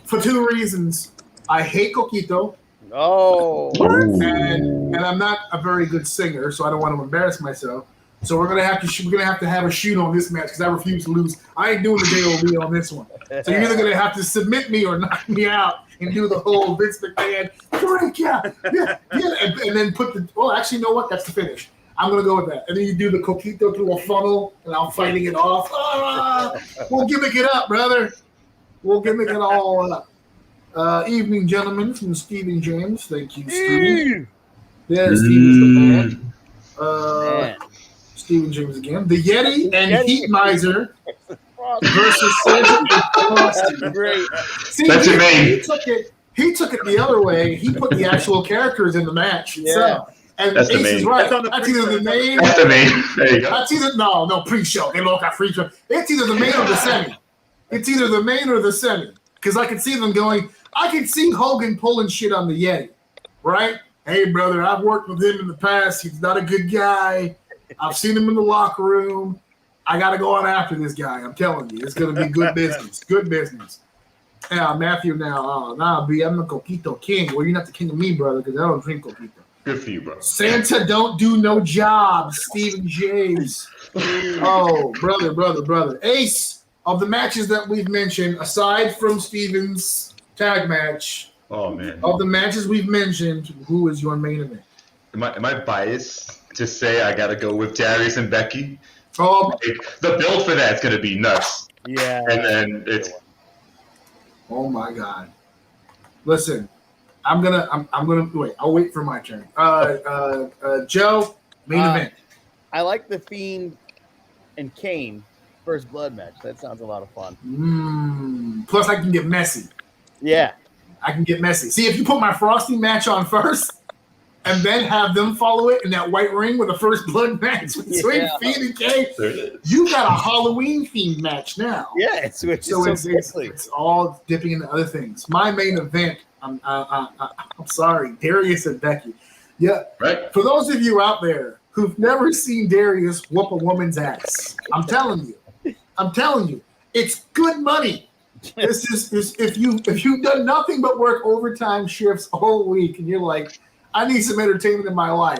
For two reasons. I hate Coquito. Oh, and I'm not a very good singer, so I don't want to embarrass myself. So we're gonna have to have a shoot on this match because I refuse to lose. I ain't doing the JOB on this one. So you're either gonna have to submit me or knock me out and do the whole Vince McMahon break, yeah, and then put the. Oh, actually, you know what? That's the finish. I'm gonna go with that. And then you do the Coquito through a funnel, and I'm fighting it off. We'll gimmick it up, brother. We'll gimmick it all up. Evening, gentlemen, from Stephen James. Thank you, Steve. Yeah, Steve is the man. Stephen James again. The Yeti and Heat Miser versus Santa and Frosty. Great. See, that's your name. He took it the other way. He put the actual characters in the match. Yeah. And That's Ace the is main. right. That's either the main. That's the name. There you go. That's either no pre-show. They look at pre-show. It's either the main or the semi. It's either the main or the semi. Because I could see them going. I could see Hogan pulling shit on the Yeti, right? Hey, brother, I've worked with him in the past. He's not a good guy. I've seen him in the locker room. I got to go on after this guy. I'm telling you, it's going to be good business. Good business. Yeah, Matthew now. B, I'm the Coquito king. Well, you're not the king of me, brother, because I don't drink Coquito. Good for you, bro. Santa don't do no job, Stephen James. Oh, brother. Ace, of the matches that we've mentioned, aside from Stephen's tag match, oh man, of the matches we've mentioned, who is your main event? Am I biased to say I got to go with Darius and Becky? Oh, The build for that's going to be nuts. Yeah. And then it's. Oh my God! Listen, I'm gonna wait. I'll wait for my turn. Joe, Main event. I like the Fiend and Kane first blood match. That sounds a lot of fun. Plus, I can get messy. Yeah. I can get messy. See, if you put my Frosty match on first and then have them follow it in that white ring with a first blood match between Fiend and Kane, you got a Halloween themed match now. Yeah, it's all dipping into other things. My main event, I'm sorry, Darius and Becky. Yeah. Right. For those of you out there who've never seen Darius whoop a woman's ass, I'm telling you, it's good money. This is if you've done nothing but work overtime shifts all week and you're like, I need some entertainment in my life.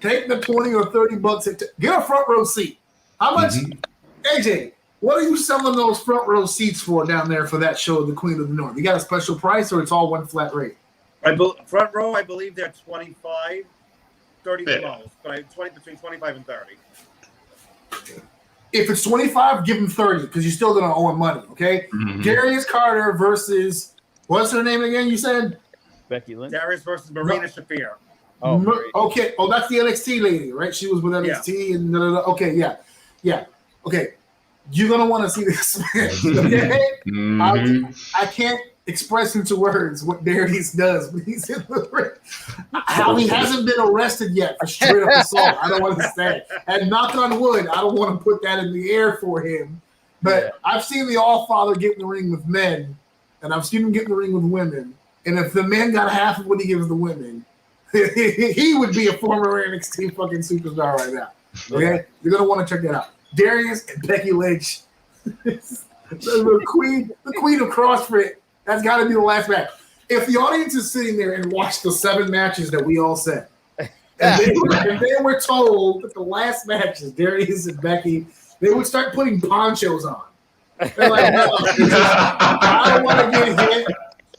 Take the $20 or $30 get a front row seat. How much, AJ? What are you selling those front row seats for down there for that show, The Queen of the North? You got a special price or it's all one flat rate? Front row, I believe they're 25, 30 the most, but between 25 and 30. If it's 25, give him 30 because you're still going to owe him money, okay? Darius Carter versus, what's her name again, you said? Becky Lynch. Darius versus Marina Shafir. Okay. Oh, that's the NXT lady, right? She was with NXT and okay, yeah. Okay. You're going to want to see this match, okay? I can't express into words what Darius does when he's in the ring. How he hasn't been arrested yet for straight up assault. I don't understand. And knock on wood, I don't want to put that in the air for him. But I've seen the All-Father get in the ring with men, and I've seen him get in the ring with women. And if the men got half of what he gives the women, he would be a former NXT fucking superstar right now. Okay? You're going to want to check that out. Darius and Becky Lynch. the queen of CrossFit. That's got to be the last match. If the audience is sitting there and watched the 7 matches that we all said, and they were told that the last match is Darius and Becky, they would start putting ponchos on. They're like, no, I don't want to get hit.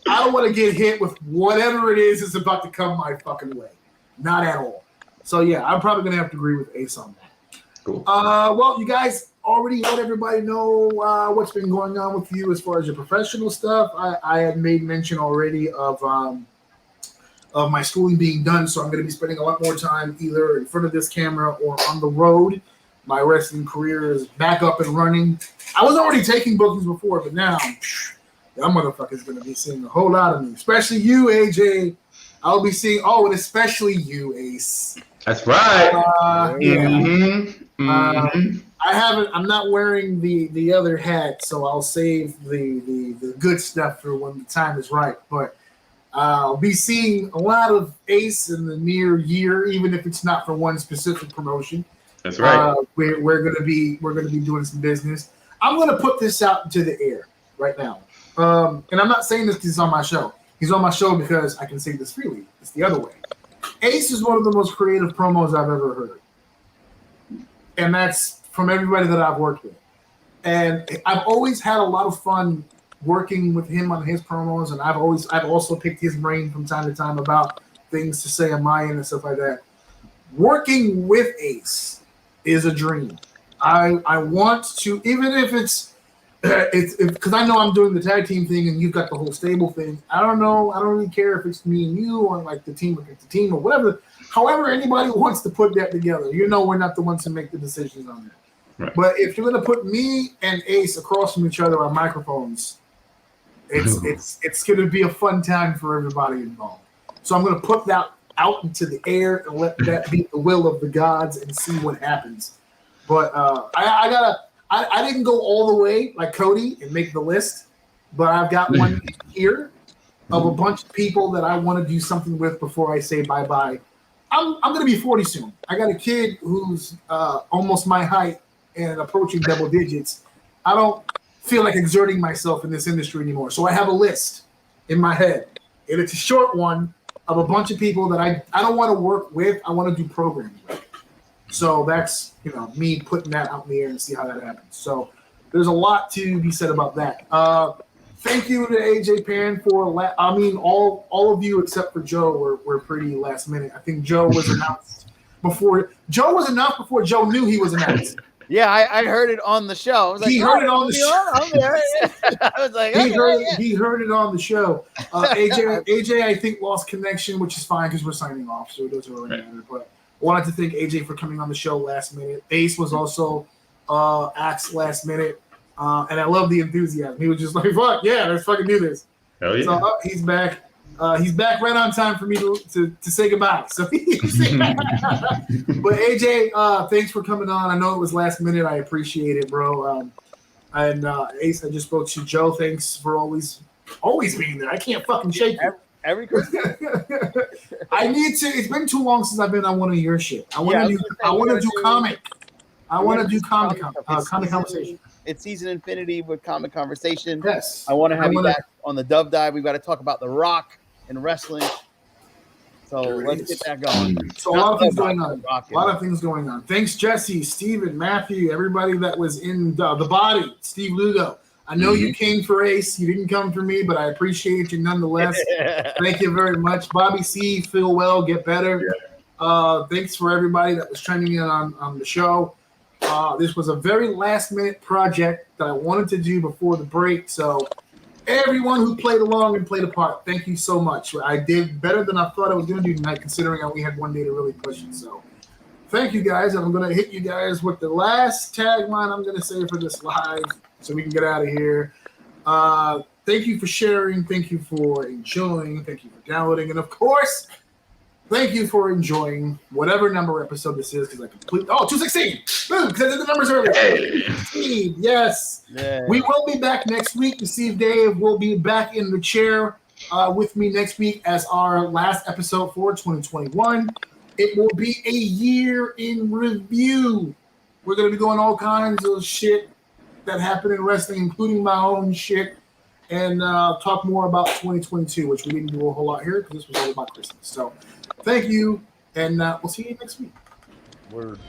I don't want to get hit with whatever it is that's about to come my fucking way. Not at all. So, yeah, I'm probably going to have to agree with Ace on that. Cool. Well, you guys already let everybody know what's been going on with you as far as your professional stuff. I had made mention already of my schooling being done, so I'm going to be spending a lot more time either in front of this camera or on the road. My wrestling career is back up and running. I was already taking bookings before, but now that motherfucker's going to be seeing a whole lot of me, especially you, AJ. I'll be seeing, and especially you, Ace. That's right. I'm not wearing the other hat, so I'll save the good stuff for when the time is right. But I'll be seeing a lot of Ace in the near year, even if it's not for one specific promotion. That's right. We're gonna be doing some business. I'm gonna put this out into the air right now, and I'm not saying this because he's on my show. He's on my show because I can say this freely. It's the other way. Ace is one of the most creative promos I've ever heard, and that's from everybody that I've worked with. And I've always had a lot of fun working with him on his promos, and I've also picked his brain from time to time about things to say on my end and stuff like that. Working with Ace is a dream. I want to, even if it's because I know I'm doing the tag team thing and you've got the whole stable thing. I don't know. I don't really care if it's me and you or like the team against the team or whatever. However, anybody wants to put that together, we're not the ones to make the decisions on that. Right. But if you're going to put me and Ace across from each other on microphones, it's going to be a fun time for everybody involved. So I'm going to put that out into the air and let that be the will of the gods and see what happens. But I didn't go all the way like Cody and make the list, but I've got one here of a bunch of people that I want to do something with before I say bye-bye. I'm going to be 40 soon. I got a kid who's almost my height and approaching double digits. I don't feel like exerting myself in this industry anymore. So I have a list in my head, and it's a short one of a bunch of people that I don't want to work with. I want to do programming with. So that's, me putting that out in the air and see how that happens. So there's a lot to be said about that. Thank you to AJ Pan for, all of you except for Joe were pretty last minute. I think Joe was announced before. Joe was announced before Joe knew he was announced. Yeah, I heard it on the show. I was like, he heard it on the show. I was like, he heard it on the show. AJ, I think lost connection, which is fine because we're signing off, so it doesn't really matter. But Wanted to thank AJ for coming on the show last minute. Ace was also asked last minute. And I love the enthusiasm. He was just like, fuck, yeah, let's fucking do this. Hell yeah. So he's back. He's back right on time for me to say goodbye. So, but AJ, thanks for coming on. I know it was last minute. I appreciate it, bro. And Ace, I just spoke to Joe. Thanks for always being there. I can't fucking shake you. Every Christmas. I need to. It's been too long since I've been on one of your shit. I want to do comic. I want to do comic conversation. It's season infinity with comic conversation. Yes. I want to have you back on the Dove Dive. We've got to talk about The Rock and wrestling. So let's get that going. So a lot of things going on. Thanks, Jesse, Steven, Matthew, everybody that was in the body. Steve Lugo. I know you came for Ace. You didn't come for me, but I appreciate you nonetheless. Thank you very much. Bobby C, feel well, get better. Thanks for everybody that was chiming in on the show. This was a very last-minute project that I wanted to do before the break. So everyone who played along and played a part, thank you so much. I did better than I thought I was going to do tonight, considering I only had one day to really push it. So thank you, guys. And I'm going to hit you guys with the last tagline I'm going to say for this live so we can get out of here. Thank you for sharing. Thank you for enjoying. Thank you for downloading. And, of course, thank you for enjoying whatever number episode this is, because I completely 216. Boom, because I did the numbers earlier. 216, yes. Yeah. We will be back next week. To see if Dave will be back in the chair with me next week as our last episode for 2021. It will be a year in review. We're going to be going all kinds of shit that happened in wrestling, including my own shit, and talk more about 2022, which we didn't do a whole lot here because this was all about Christmas. So thank you, and we'll see you next week. Word.